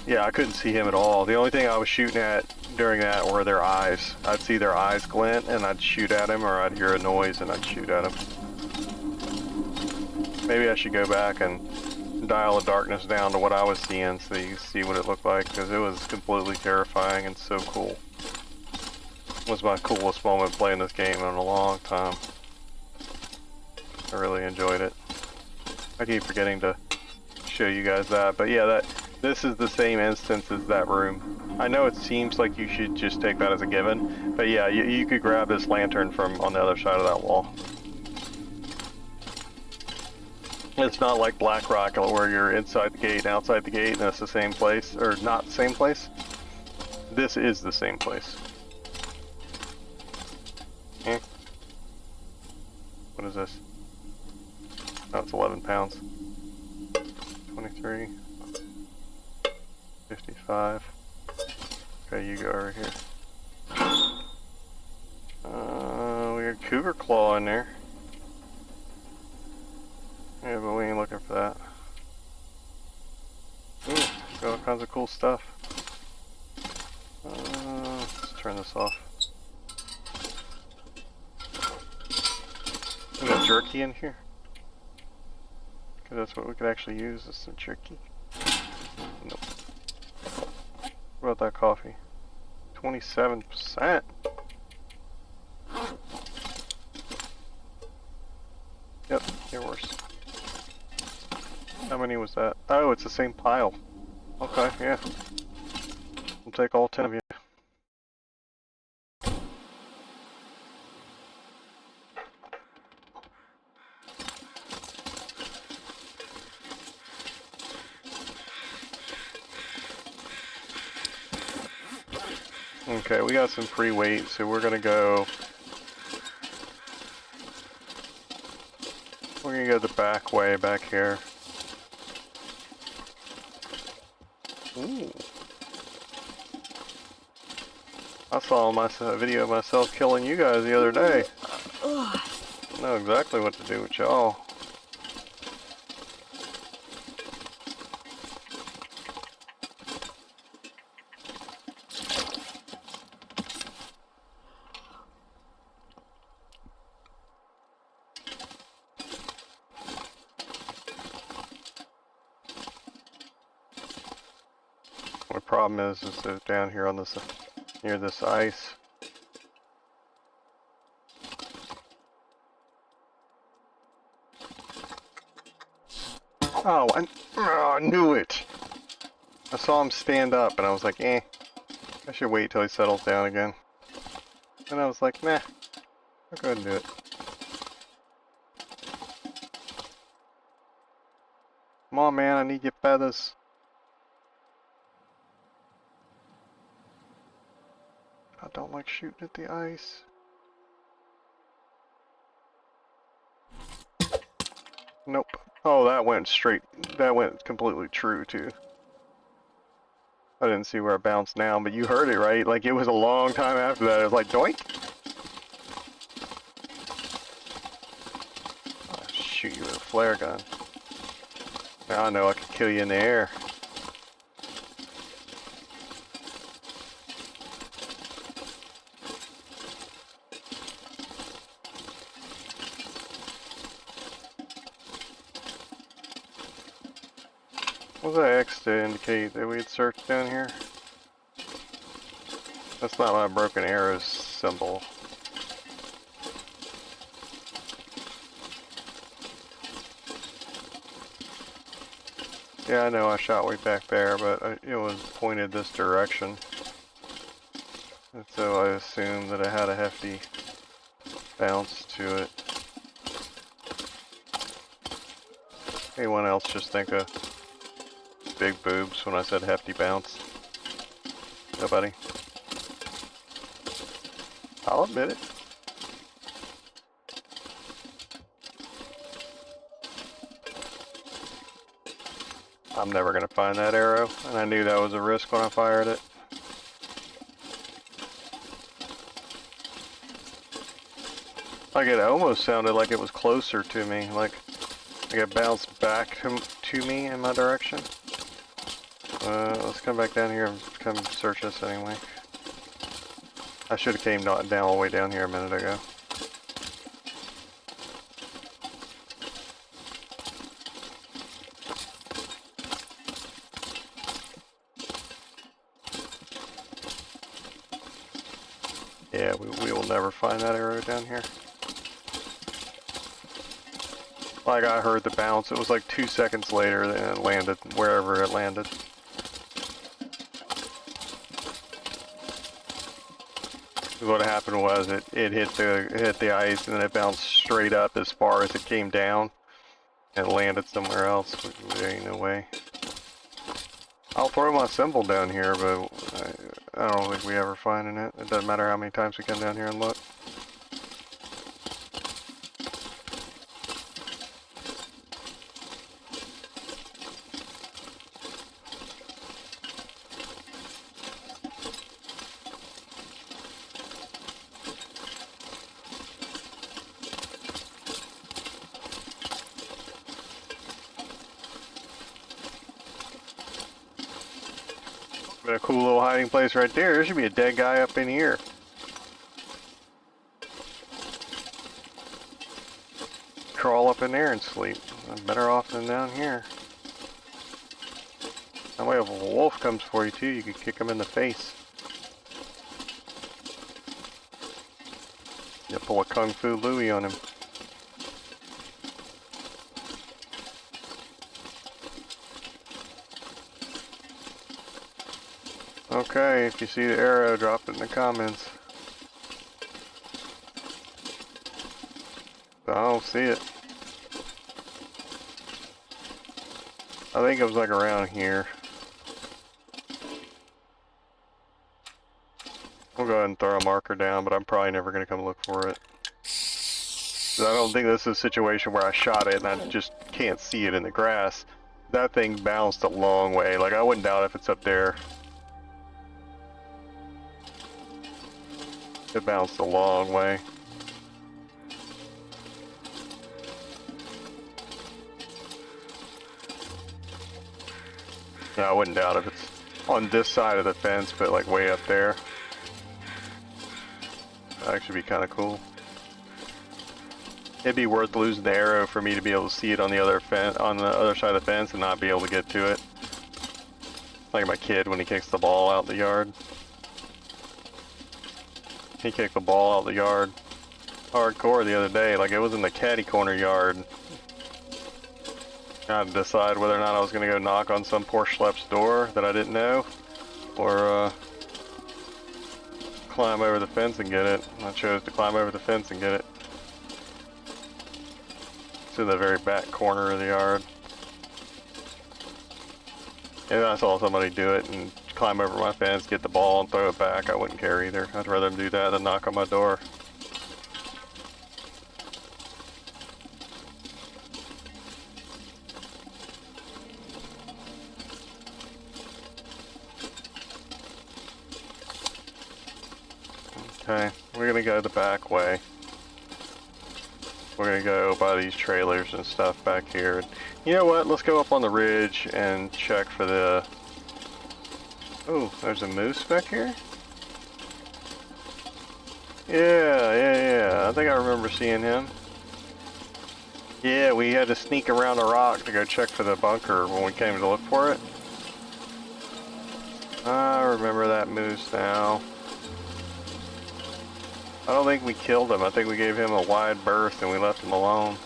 S1: yeah, I couldn't see him at all. The only thing I was shooting at during that were their eyes. I'd see their eyes glint and I'd shoot at him, or I'd hear a noise and I'd shoot at him. Maybe I should go back and dial the darkness down to what I was seeing so you can see what it looked like, because it was completely terrifying and so cool. It was my coolest moment playing this game in a long time. I really enjoyed it. I keep forgetting to show you guys that, but yeah, this is the same instance as that room. I know it seems like you should just take that as a given, but yeah, you could grab this lantern from on the other side of that wall. It's not like Blackrock where you're inside the gate and outside the gate and it's the same place, or not the same place. This is the same place. Eh. What is this? Oh, it's 11 pounds. 23. 55. Okay, you go over here. We got cougar claw in there. Yeah, but we ain't looking for that. Ooh, got all kinds of cool stuff. Let's turn this off. We got jerky in here. Because that's what we could actually use, is some jerky. Nope. What about that coffee? 27%. Yep, you're worse. How many was that? Oh, it's the same pile. Okay, yeah. We'll take all 10 of you. Okay, we got some free weight, so we're gonna go the back way back here. Ooh. I saw a video of myself killing you guys the other day. I know exactly what to do with y'all. The problem is that down here on this, near this ice. Oh, I knew it! I saw him stand up and I was like, I should wait till he settles down again. And I was like, nah, I'll go ahead and do it. Come on, man, I need your feathers. I don't like shooting at the ice. Nope. Oh, that went straight. That went completely true, too. I didn't see where it bounced now, but you heard it, right? Like, it was a long time after that. It was like, doink! I'll shoot you with a flare gun. Now I know I can kill you in the air. What was that X to indicate that we had searched down here? That's not my broken arrows symbol. Yeah, I know I shot way back there, but it was pointed this direction. And so I assumed that it had a hefty bounce to it. Anyone else just think of big boobs when I said hefty bounce? Nobody? I'll admit it. I'm never gonna find that arrow, and I knew that was a risk when I fired it. Like it almost sounded like it was closer to me, like it bounced back to me in my direction. Let's come back down here and come search this anyway. I should have came down all the way down here a minute ago. Yeah, we will never find that arrow down here. Like I heard the bounce, it was like 2 seconds later and it landed wherever it landed. What happened was it hit the ice and then it bounced straight up as far as it came down and landed somewhere else. There ain't no way. I'll throw my symbol down here, but I don't think we ever find it. It doesn't matter how many times we come down here and look. Been a cool little hiding place right there. There should be a dead guy up in here. Crawl up in there and sleep. I'm better off than down here. That way if a wolf comes for you too, you can kick him in the face. You pull a Kung Fu Louie on him. Okay, if you see the arrow, drop it in the comments. I don't see it. I think it was like around here. We'll go ahead and throw a marker down, but I'm probably never going to come look for it. I don't think this is a situation where I shot it and I just can't see it in the grass. That thing bounced a long way. Like, I wouldn't doubt if it's up there. It bounced a long way. Yeah, I wouldn't doubt if it's on this side of the fence, but like way up there. That'd actually be kind of cool. It'd be worth losing the arrow for me to be able to see it on the other side of the fence and not be able to get to it. Like my kid when he kicks the ball out the yard. He kicked the ball out the yard hardcore the other day, like it was in the caddy corner yard. I had to decide whether or not I was going to go knock on some poor schlepp's door that I didn't know, or climb over the fence and get it. I chose to climb over the fence and get it. It's in the very back corner of the yard. If I saw somebody do it and climb over my fence, get the ball and throw it back, I wouldn't care either. I'd rather them do that than knock on my door. Okay, we're gonna go the back way. We're gonna go by these trailers and stuff back here. You know what? Let's go up on the ridge and check for the... Oh, there's a moose back here? Yeah. I think I remember seeing him. Yeah, we had to sneak around a rock to go check for the bunker when we came to look for it. I remember that moose now. I don't think we killed him. I think we gave him a wide berth and we left him alone.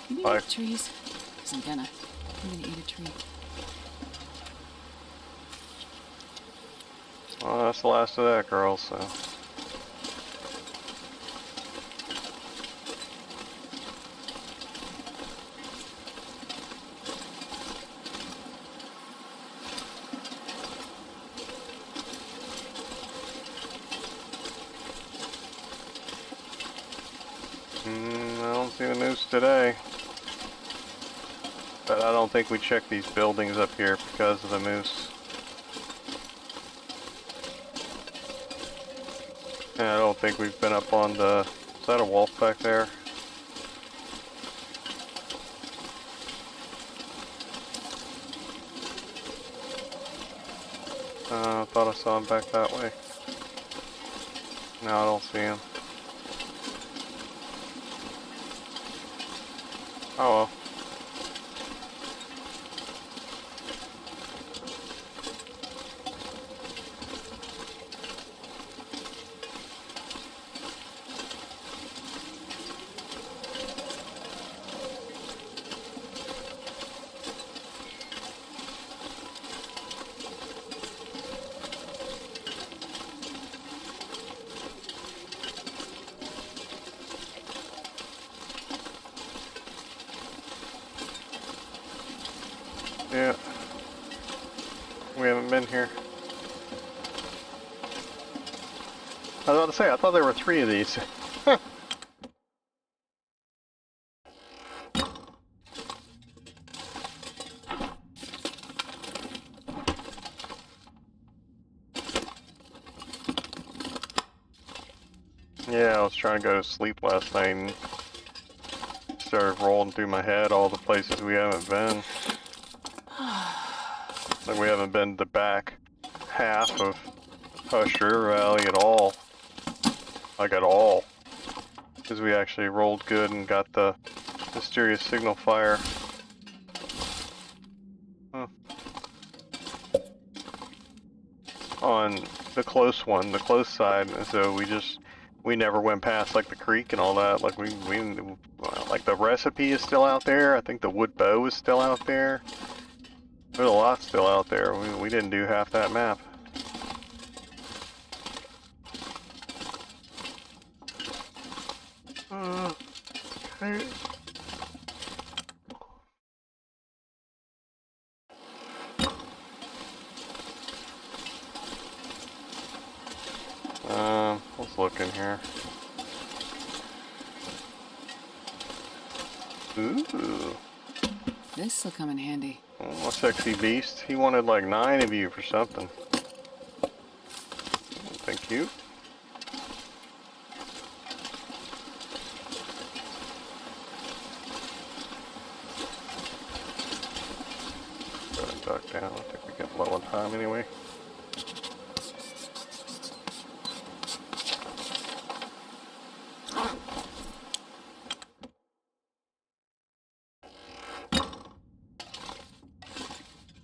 S2: Can you eat trees? 'Cause I'm gonna eat a tree.
S1: Well, that's the last of that, girl, so... I don't see the news today. But I don't think we checked these buildings up here because of the moose. And I don't think we've been up on the... Is that a wolf back there? I thought I saw him back that way. No, I don't see him. Oh well. Yeah. We haven't been here. I was about to say, I thought there were 3 of these. Yeah, I was trying to go to sleep last night and started rolling through my head all the places we haven't been. Like we haven't been to the back half of Hush River Valley at all. Like at all. Because we actually rolled good and got the mysterious signal fire. Huh. On the close one, the close side, so we never went past like the creek and all that. Like we like the recipe is still out there. I think the wood bow is still out there. There's a lot still out there. We didn't do half that map. Okay. Let's look in here. Ooh.
S2: This'll come in handy.
S1: Oh, a sexy beast. He wanted like 9 of you for something. Thank you. Duck down. I think we get low on time anyway.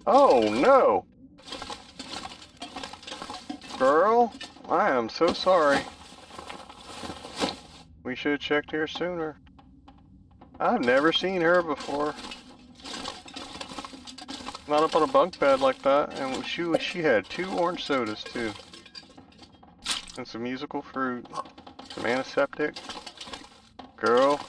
S1: Oh no! Girl, I am so sorry. We should have checked here sooner. I've never seen her before. Not up on a bunk bed like that, and she had 2 orange sodas too. And some musical fruit. Some antiseptic. Girl.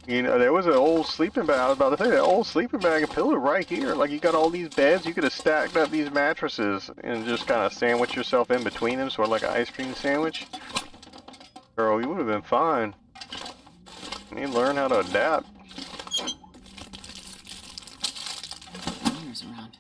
S1: You know, there was an old sleeping bag, I was about to say, that old sleeping bag and pillow right here. Like, you got all these beds, you could have stacked up these mattresses and just kind of sandwich yourself in between them, sort of like an ice cream sandwich. Girl, you would have been fine. You need to learn how to adapt.
S2: Miners around.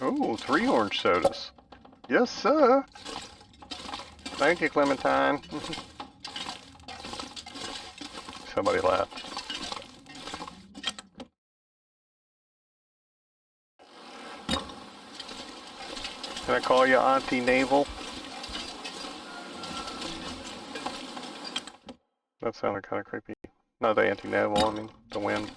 S1: Ooh, 3 orange sodas. Yes, sir. Thank you, Clementine. Somebody laughed. Can I call you Auntie Naval? That sounded kind of creepy. Not the anti-naval, I mean the wind.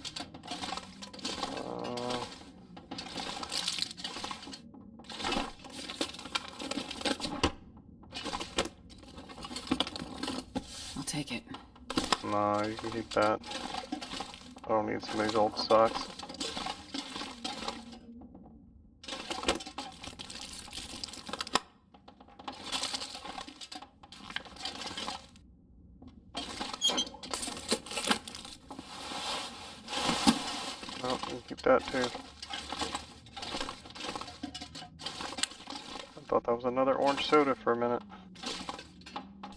S2: I'll take it.
S1: No, you can keep that. I don't need some of these old socks. You keep that too. I thought that was another orange soda for a minute.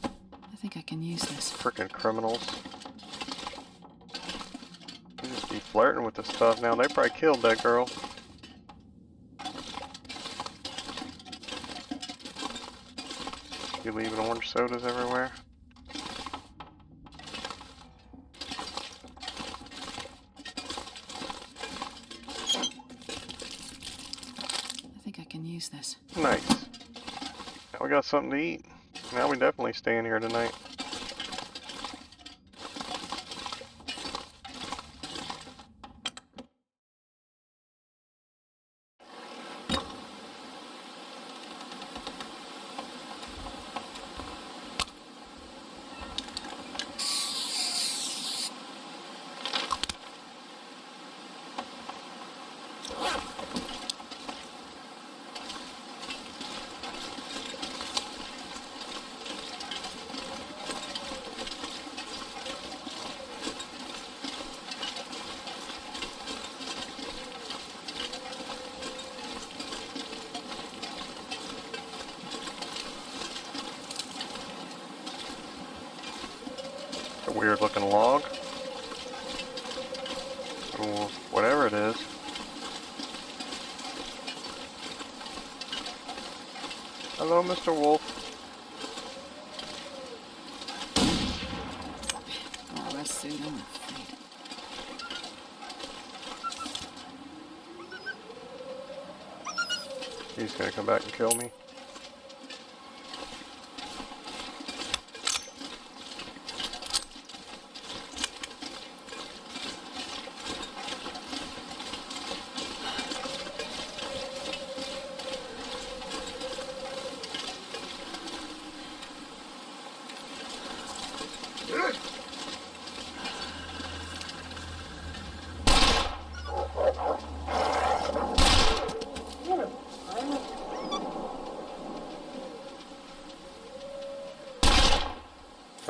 S2: I think I can use this.
S1: Frickin' criminals. You just be flirting with the stuff now. They probably killed that girl. You leaving orange sodas everywhere?
S2: I think I can use this.
S1: Nice. Now we got something to eat. Now we definitely staying here tonight. A weird looking log. Or whatever it is. Hello, Mr. Wolf.
S2: Oh, rest suit, I'm afraid.
S1: He's gonna come back and kill me.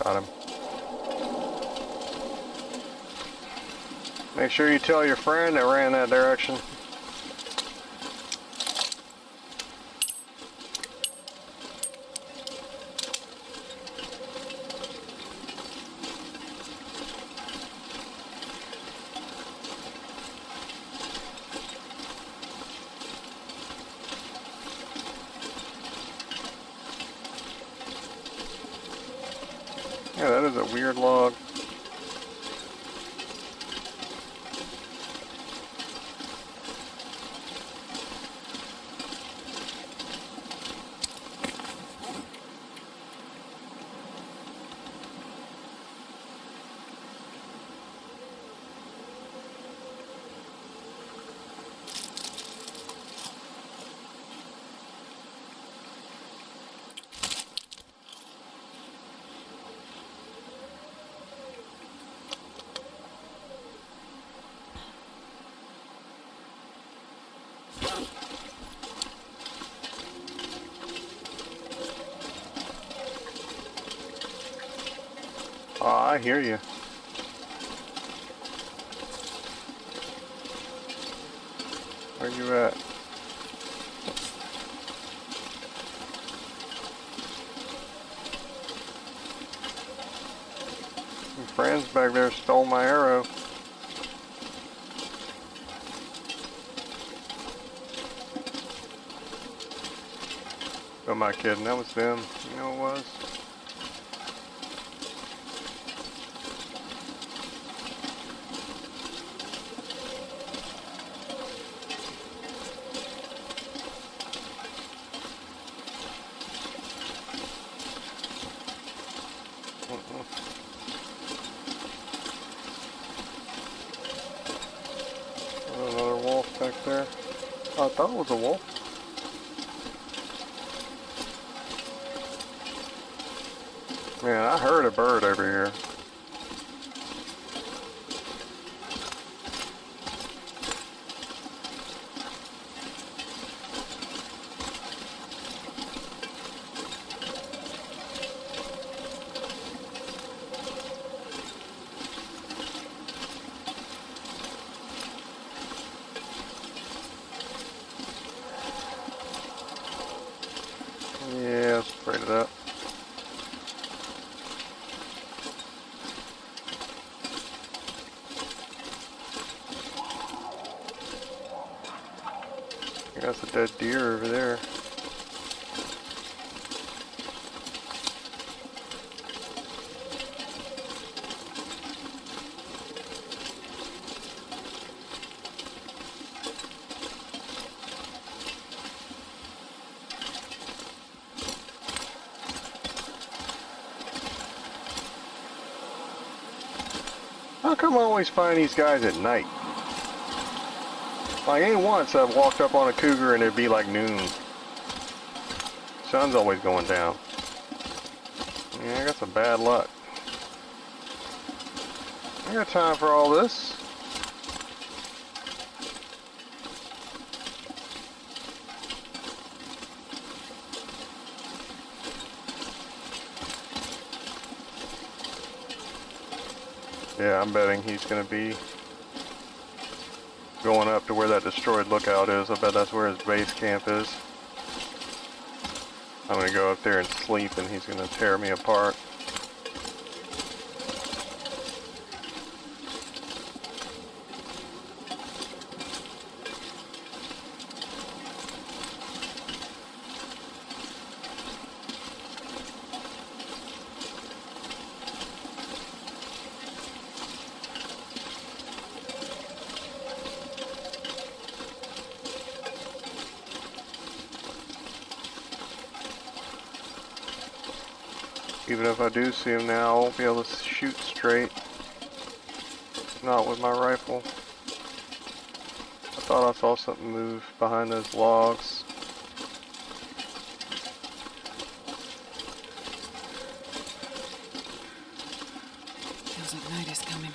S1: Got him. Make sure you tell your friend that ran that direction. Yeah, that is a weird log. Oh, I hear you. Where you at? Some friends back there stole my arrow. Who am I kidding? That was them. You know it was. Another wolf back there. Oh, I thought it was a wolf. Man, I heard a bird over here. Yeah, I was afraid of that. That's a dead deer over there. How come I always find these guys at night? Like, ain't once I've walked up on a cougar and it'd be like noon. Sun's always going down. Yeah, I got some bad luck. I got time for all this. Yeah, I'm betting he's gonna be going up to where that destroyed lookout is. I bet that's where his base camp is. I'm gonna go up there and sleep and he's gonna tear me apart. Even if I do see him now, I won't be able to shoot straight. Not with my rifle. I thought I saw something move behind those logs.
S2: Feels like night is coming.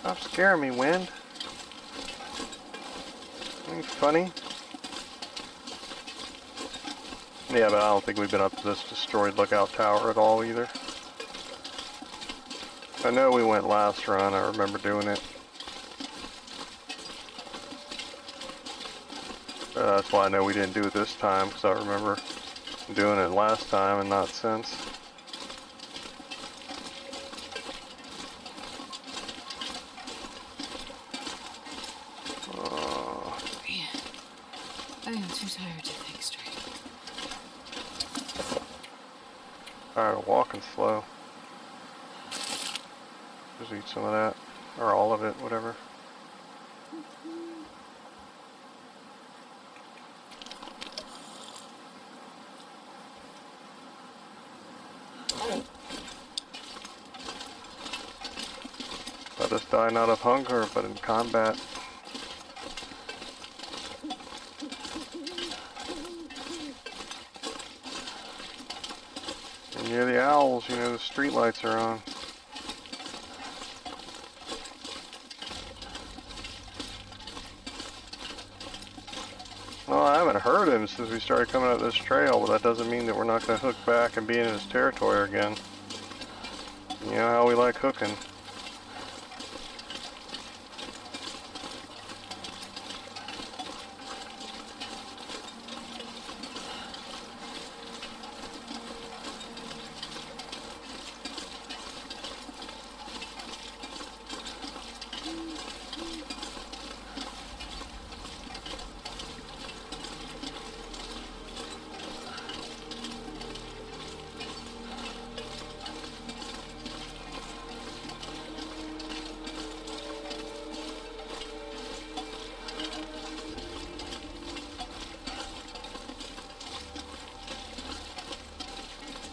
S1: Stop scaring me, wind. Ain't funny. Yeah, but I don't think we've been up to this destroyed lookout tower at all either. I know we went last run, I remember doing it. That's why I know we didn't do it this time, because I remember doing it last time and not since.
S2: Man, I am too tired to think straight.
S1: Alright, walking slow. Just eat some of that, or all of it, whatever. Let us die not of hunger, but in combat. And near the owls, you know, the street lights are on. Well, I haven't heard him since we started coming up this trail, but that doesn't mean that we're not going to hook back and be in his territory again. You know how we like hooking.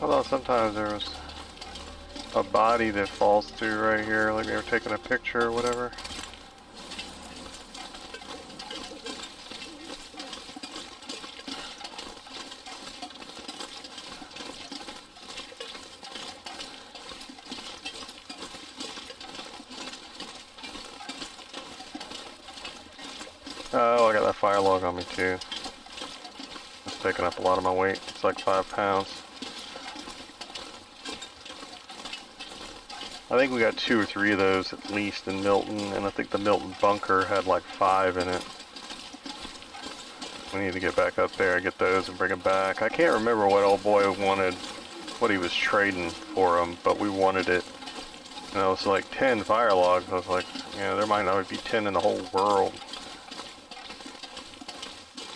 S1: Although sometimes there was a body that falls through right here, like they were taking a picture or whatever. Oh, I got that fire log on me too. It's taking up a lot of my weight. It's like 5 pounds. I think we got 2 or 3 of those at least in Milton, and I think the Milton bunker had like 5 in it. We need to get back up there and get those and bring them back. I can't remember what old boy wanted, what he was trading for them, but we wanted it. And it was like 10 fire logs. I was like, yeah, there might not be 10 in the whole world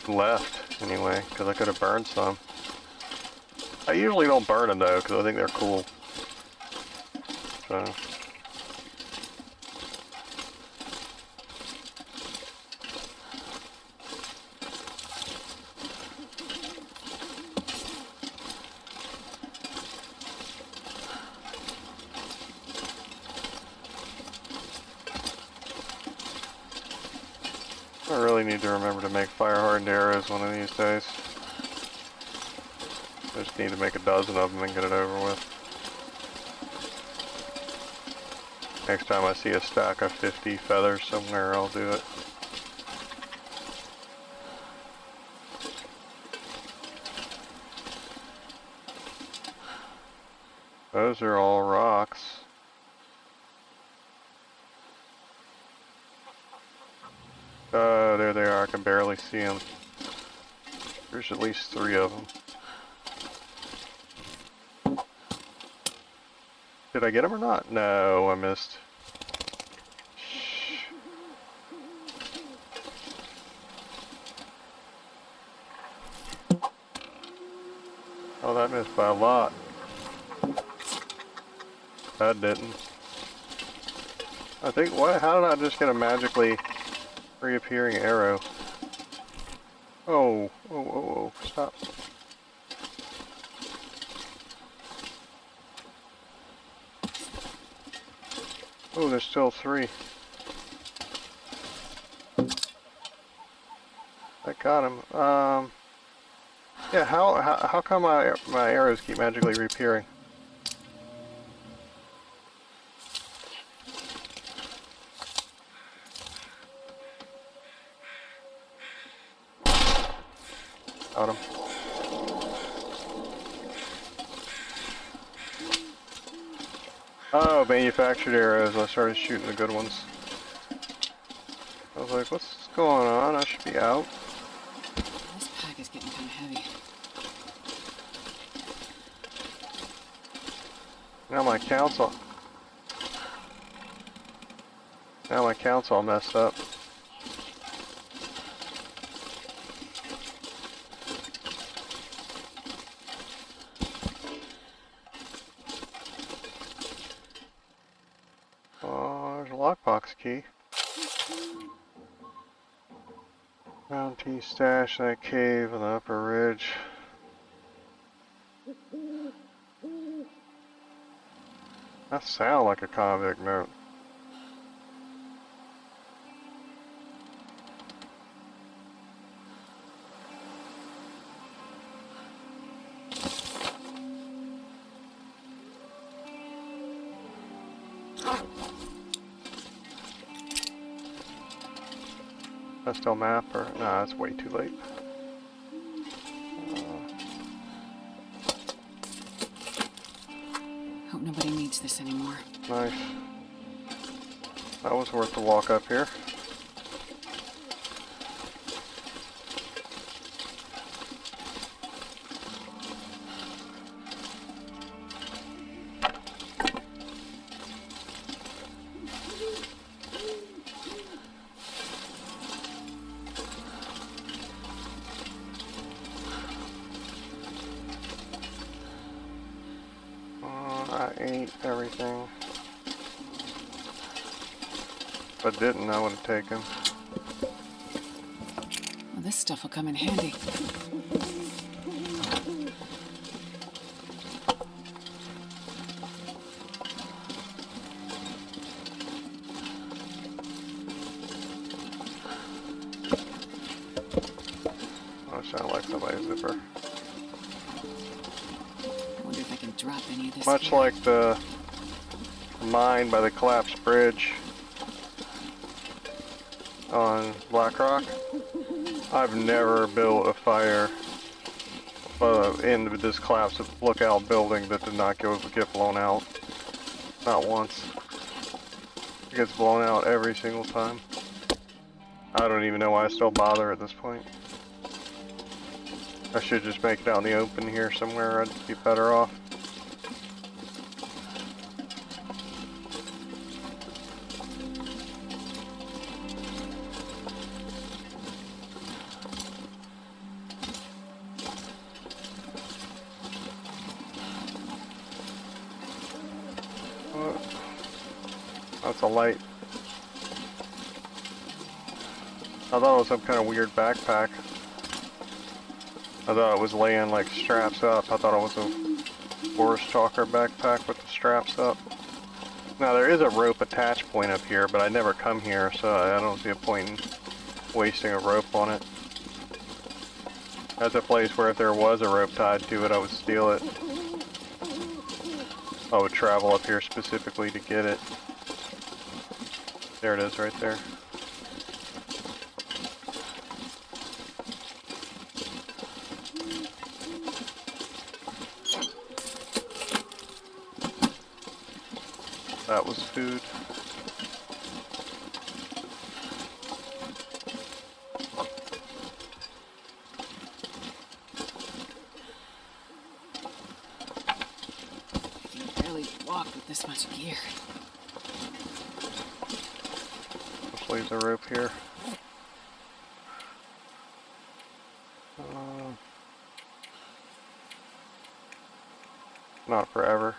S1: left anyway, because I could have burned some. I usually don't burn them though, because I think they're cool. So. I really need to remember to make fire-hardened arrows one of these days. I just need to make a dozen of them and get it over with. Next time I see a stack of 50 feathers somewhere, I'll do it. Those are all rocks. Oh, there they are. I can barely see them. There's at least 3 of them. Did I get them or not? No, I missed. Shh. Oh, that missed by a lot. That didn't. I think, what? How did I just get a magically reappearing arrow? Oh, stop. Oh, there's still 3. I got him. Yeah, how come my arrows keep magically reappearing? Got him. Oh, manufactured arrows. I started shooting the good ones. I was like, what's going on? I should be out.
S2: This pack is getting kind of heavy.
S1: Now my count's all messed up. Oh, there's a lockbox key. Found T stash in that cave on the upper ridge. That sounds like a convict note. That's still map or nah, that's way too late.
S2: Hope nobody needs this anymore.
S1: Nice. That was worth the walk up here. I ate everything. If I didn't, I would have taken.
S2: Well, this stuff will come in handy.
S1: Oh, it sounded like somebody's zipper.
S2: I wonder if I can drop any of this.
S1: Much
S2: here.
S1: like the mine by the collapsed bridge on Blackrock, I've never built a fire in this collapsed lookout building that did not get blown out. Not once. It gets blown out every single time. I don't even know why I still bother at this point. I should just make it out in the open here somewhere. I'd be better off. That's a light. I thought it was some kind of weird backpack. I thought it was laying like straps up. I thought it was a forest talker backpack with the straps up. Now there is a rope attach point up here, but I never come here, so I don't see a point in wasting a rope on it. That's a place where if there was a rope tied to it, I would steal it. I would travel up here specifically to get it. There it is right there. That was food.
S2: You can barely walk with this much gear.
S1: Let's leave the rope here. Not forever.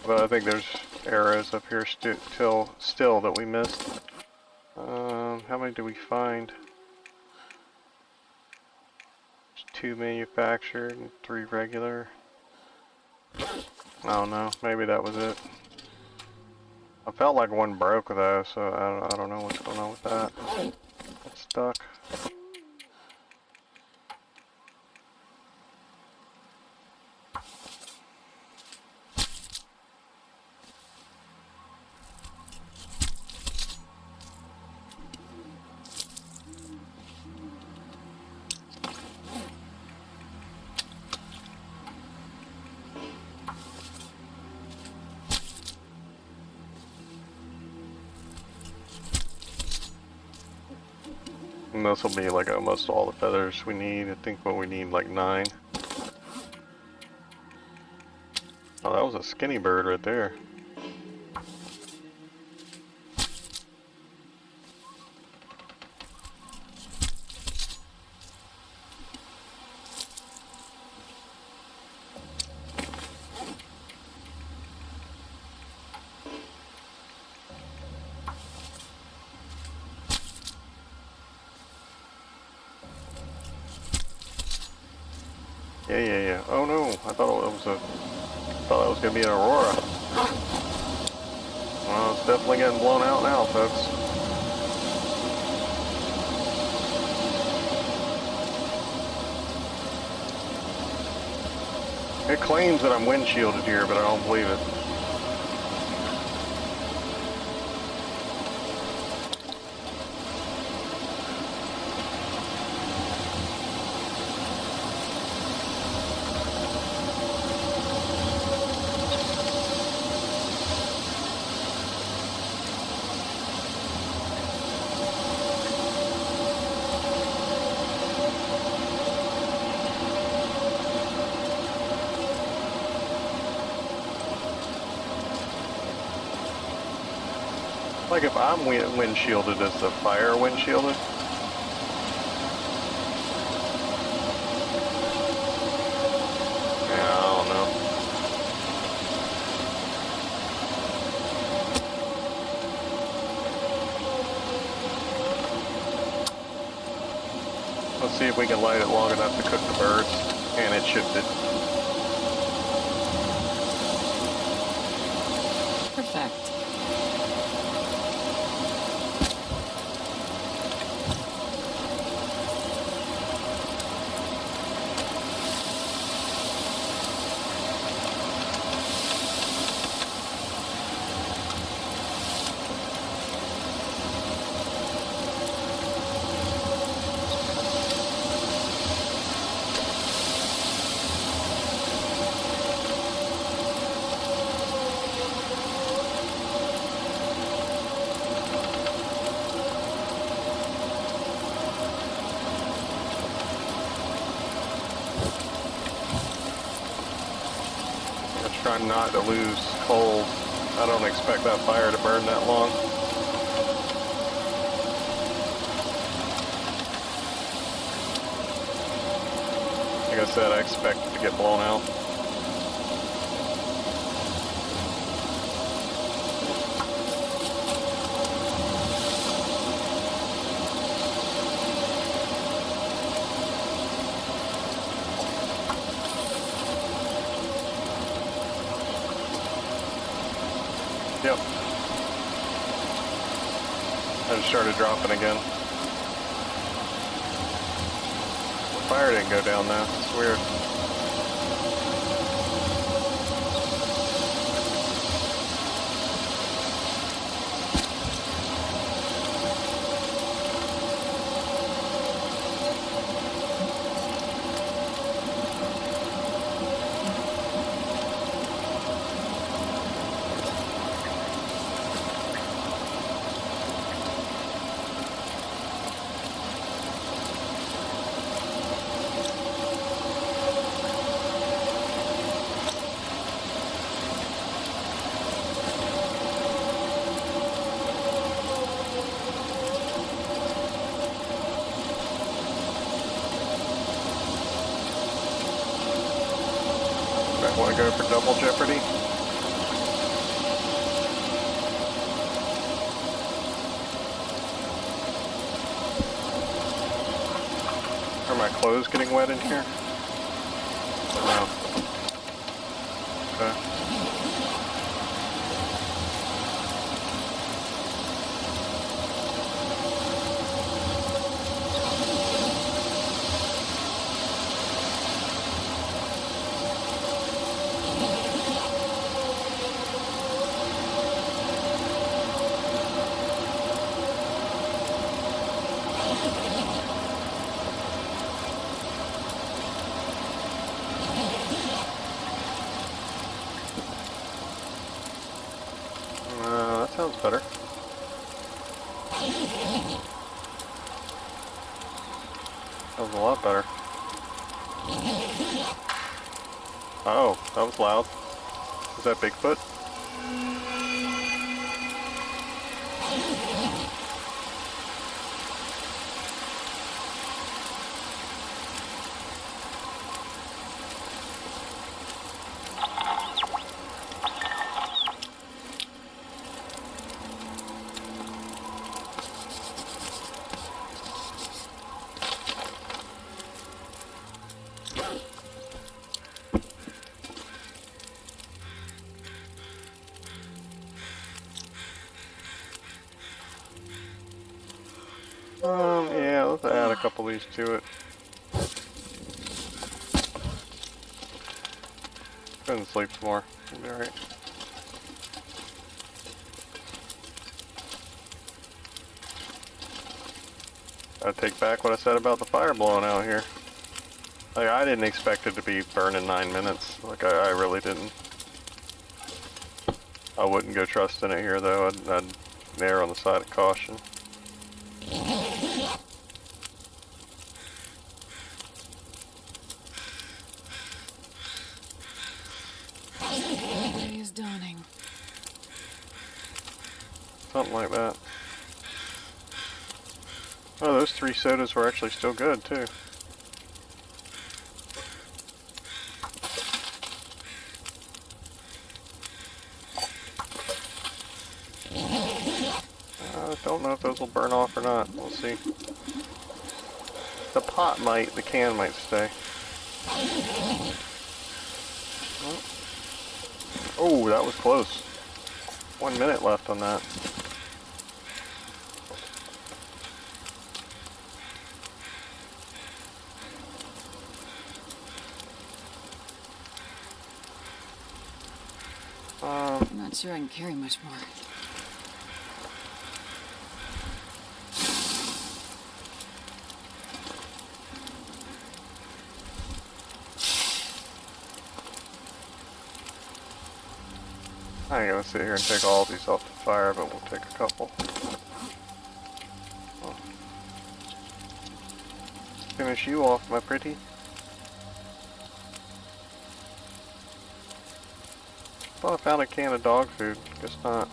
S1: But I think there's arrows up here still that we missed. How many do we find? There's 2 manufactured and 3 regular. I don't know. Maybe that was it. I felt like one broke though, so I don't know what's going on with that. It's stuck. And this will be like almost all the feathers we need. I think what we need like 9. Oh, that was a skinny bird right there. Yeah. Oh no, I thought that was gonna be an aurora. Well, it's definitely getting blown out now, folks. It claims that I'm windshielded here, but I don't believe it. Like if I'm windshielded, is the fire windshielded? Yeah, I don't know. Let's see if we can light it long enough to cook the birds. And it shifted.
S2: Perfect.
S1: trying not to lose coals. I don't expect that fire to burn that long. Like I said, I expect it to get blown out. Yep. I just started dropping again. The fire didn't go down though. It's weird. Want to go for double jeopardy? Are my clothes getting wet in here? No. Okay. That sounds better. That was a lot better. Oh, that was loud. Is that Bigfoot? Yeah, let's add a couple of these to it. Go and sleep some more. It'll be alright. Gotta take back what I said about the fire blowing out here. Like, I didn't expect it to be burning 9 minutes. Like, I really didn't. I wouldn't go trusting it here, though. I'd err on the side of caution.
S2: Day is dawning.
S1: Something like that. Oh, those 3 sodas were actually still good, too. I don't know if those will burn off or not. We'll see. The pot might, the can might stay. Oh, that was close. 1 minute left on that.
S2: I'm not sure I can carry much more.
S1: I ain't gonna sit here and take all these off the fire, but we'll take a couple. Oh. Finish you off, my pretty. Thought I found a can of dog food. Guess not.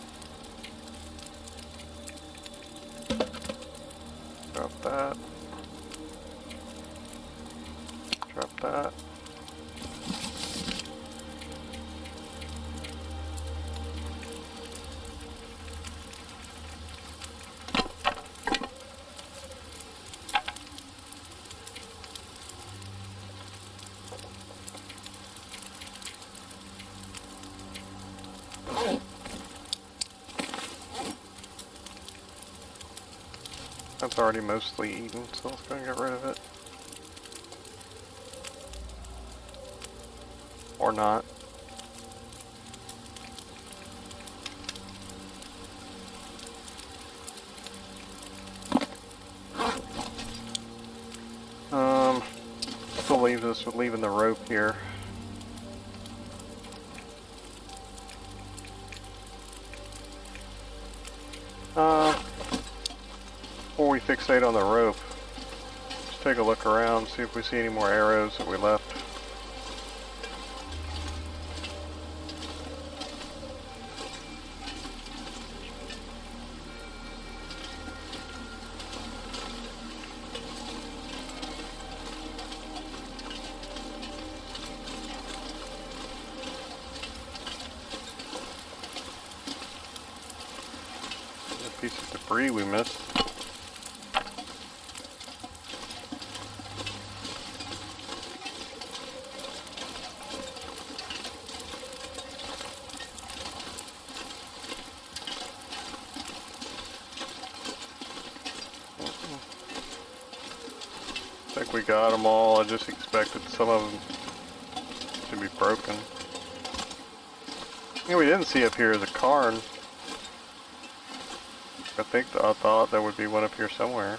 S1: Drop that. Drop that. That's already mostly eaten, so let's go and get rid of it. Or not. Still leaves us with leaving the rope here. Before we fixate on the rope, just take a look around, see if we see any more arrows that we left. A piece of debris we missed. I think we got them all. I just expected some of them to be broken. Yeah, we didn't see up here is a cairn. I thought there would be one up here somewhere.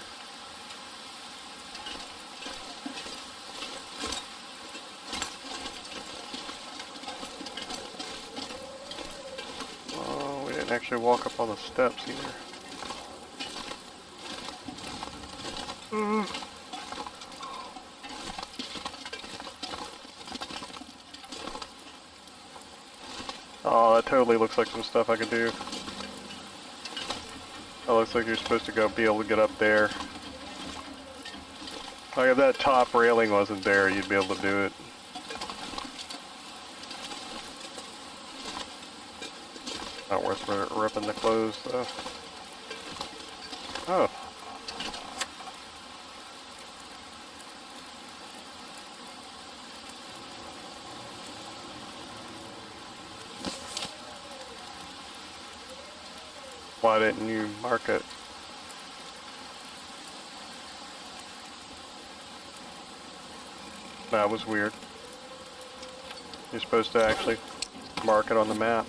S1: Oh, we didn't actually walk up on the steps either. Oh, that totally looks like some stuff I could do. That looks like you're supposed to be able to get up there. Like if that top railing wasn't there, you'd be able to do it. Not worth ripping the clothes though. Oh. Why didn't you mark it? That was weird. You're supposed to actually mark it on the map.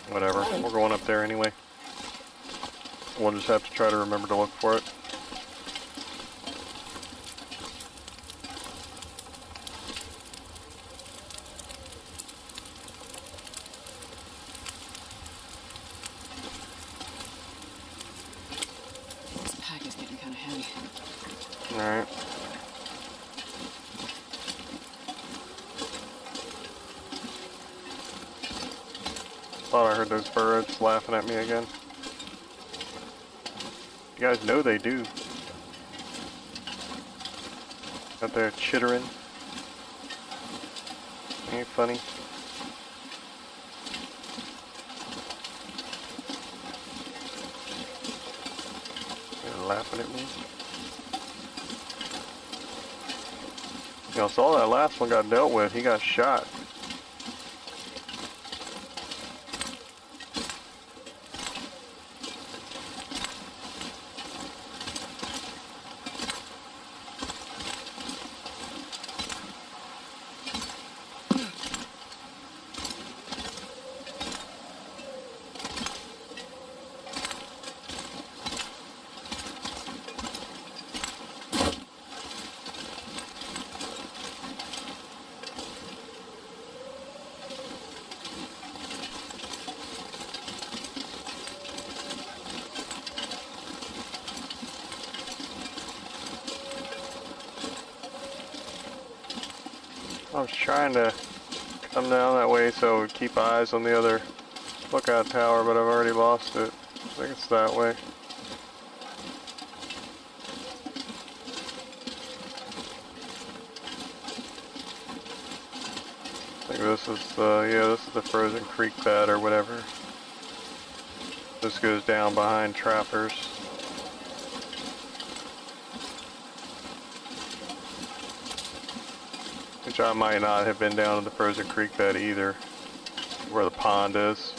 S1: Whatever, we're going up there anyway. We'll just have to try to remember to look for it.
S2: This pack is getting kind of heavy.
S1: Alright. Thought I heard those birds laughing at me again. You guys know they do. Out there chittering. Ain't funny. They're laughing at me. Y'all saw that last one got dealt with. He got shot. I was trying to come down that way so we keep eyes on the other lookout tower, but I've already lost it. I think it's that way. I think this is the, yeah, this is the frozen creek bed or whatever. This goes down behind trappers. Which I might not have been down in the frozen creek bed either, where the pond is.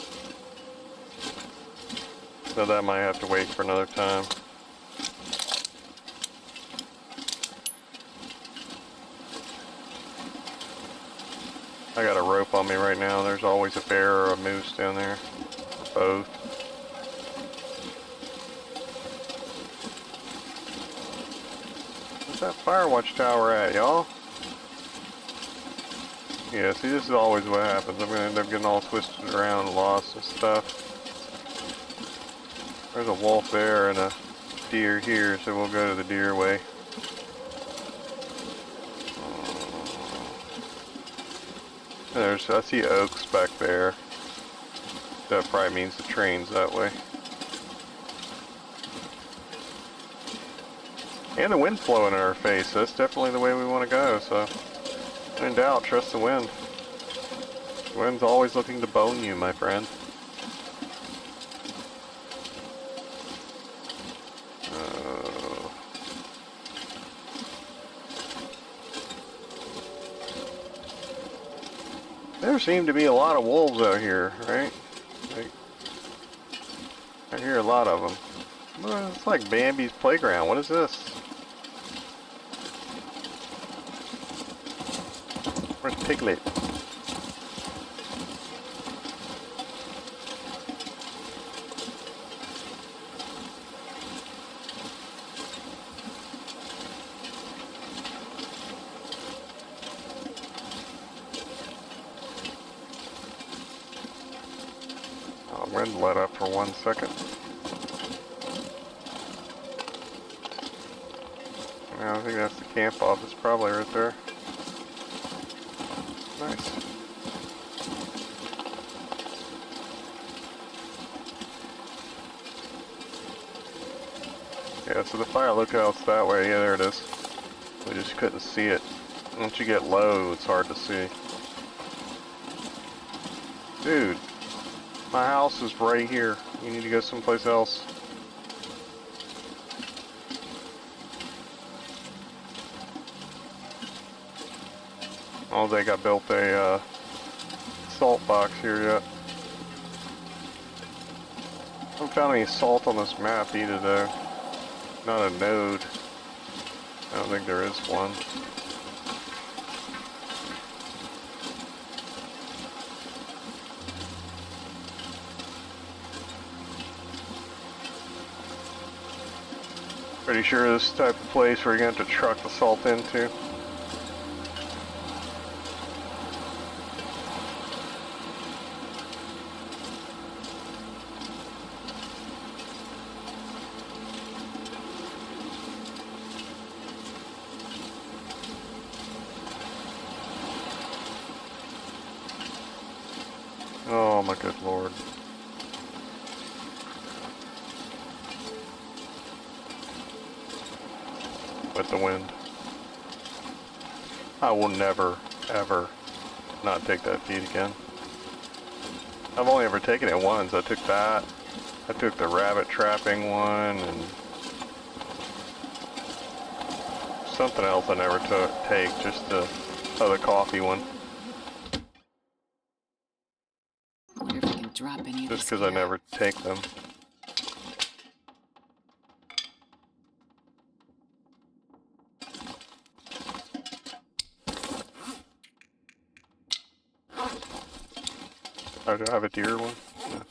S1: So that might have to wait for another time. I got a rope on me right now. There's always a bear or a moose down there. Both. Where's that fire watch tower at, y'all? Yeah, see, this is always what happens. I'm gonna end up getting all twisted around and lost and stuff. There's a wolf there and a deer here, so we'll go to the deer way. I see oaks back there. That probably means the train's that way. And the wind's blowing in our face, so that's definitely the way we want to go, so when in doubt, trust the wind. The wind's always looking to bone you, my friend. There seem to be a lot of wolves out here, right? Like, I hear a lot of them. Well, it's like Bambi's playground. What is this? Where's Piglet? Wind let up for 1 second. Yeah, I think that's the camp office, probably right there. Nice. Yeah, so the fire lookout's that way. Yeah, there it is. We just couldn't see it. Once you get low, it's hard to see. Dude. My house is right here. You need to go someplace else. I don't think I built a salt box here yet. I haven't found any salt on this map either though. Not a node. I don't think there is one. Pretty sure this type of place where you're going to have to truck the salt into. Oh my good lord. With the wind. I will never, ever not take that feed again. I've only ever taken it once. I took that. I took the rabbit trapping one and something else I never take, just the other coffee one.
S2: I wonder if I can drop any of
S1: Just
S2: this
S1: because I
S2: gear.
S1: never take them. Oh, do I have a deer one? Yeah.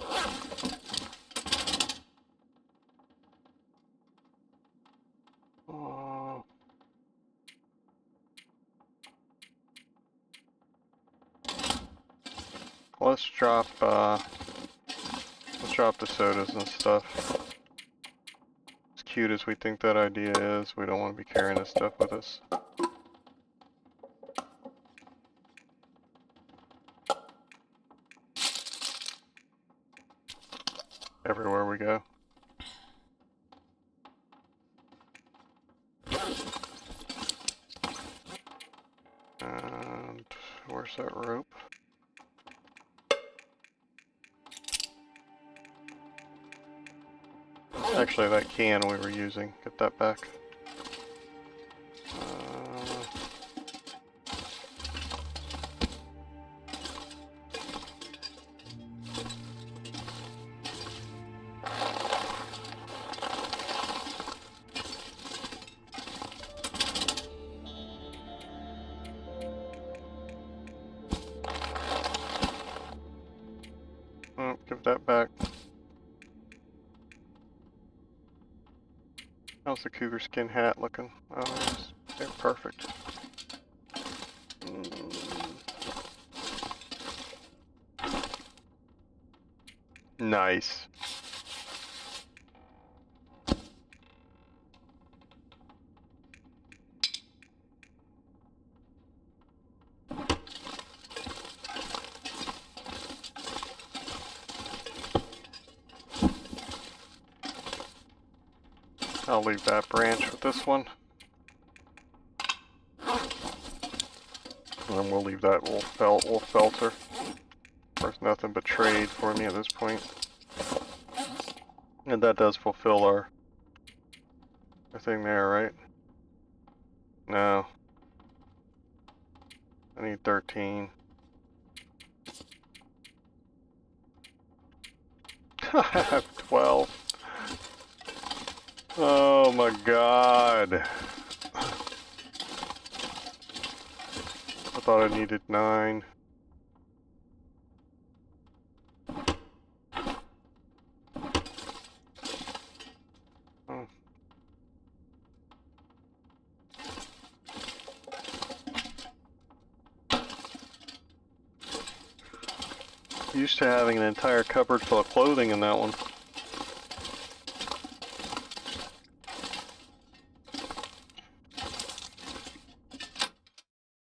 S1: Oh. Let's drop the sodas and stuff. As cute as we think that idea is, we don't want to be carrying this stuff with us. everywhere we go. And where's that rope? Actually, that can we were using. Get that back. Oh, give that back. How's the cougar skin hat looking? Oh, they're perfect. Nice. I'll leave that branch with this one. And then we'll leave that wolf felter. There's nothing but trade for me at this point. And that does fulfill our thing there, right? No. I need 13. I have 12. Oh my god. I thought I needed 9. Oh. Used to having an entire cupboard full of clothing in that one.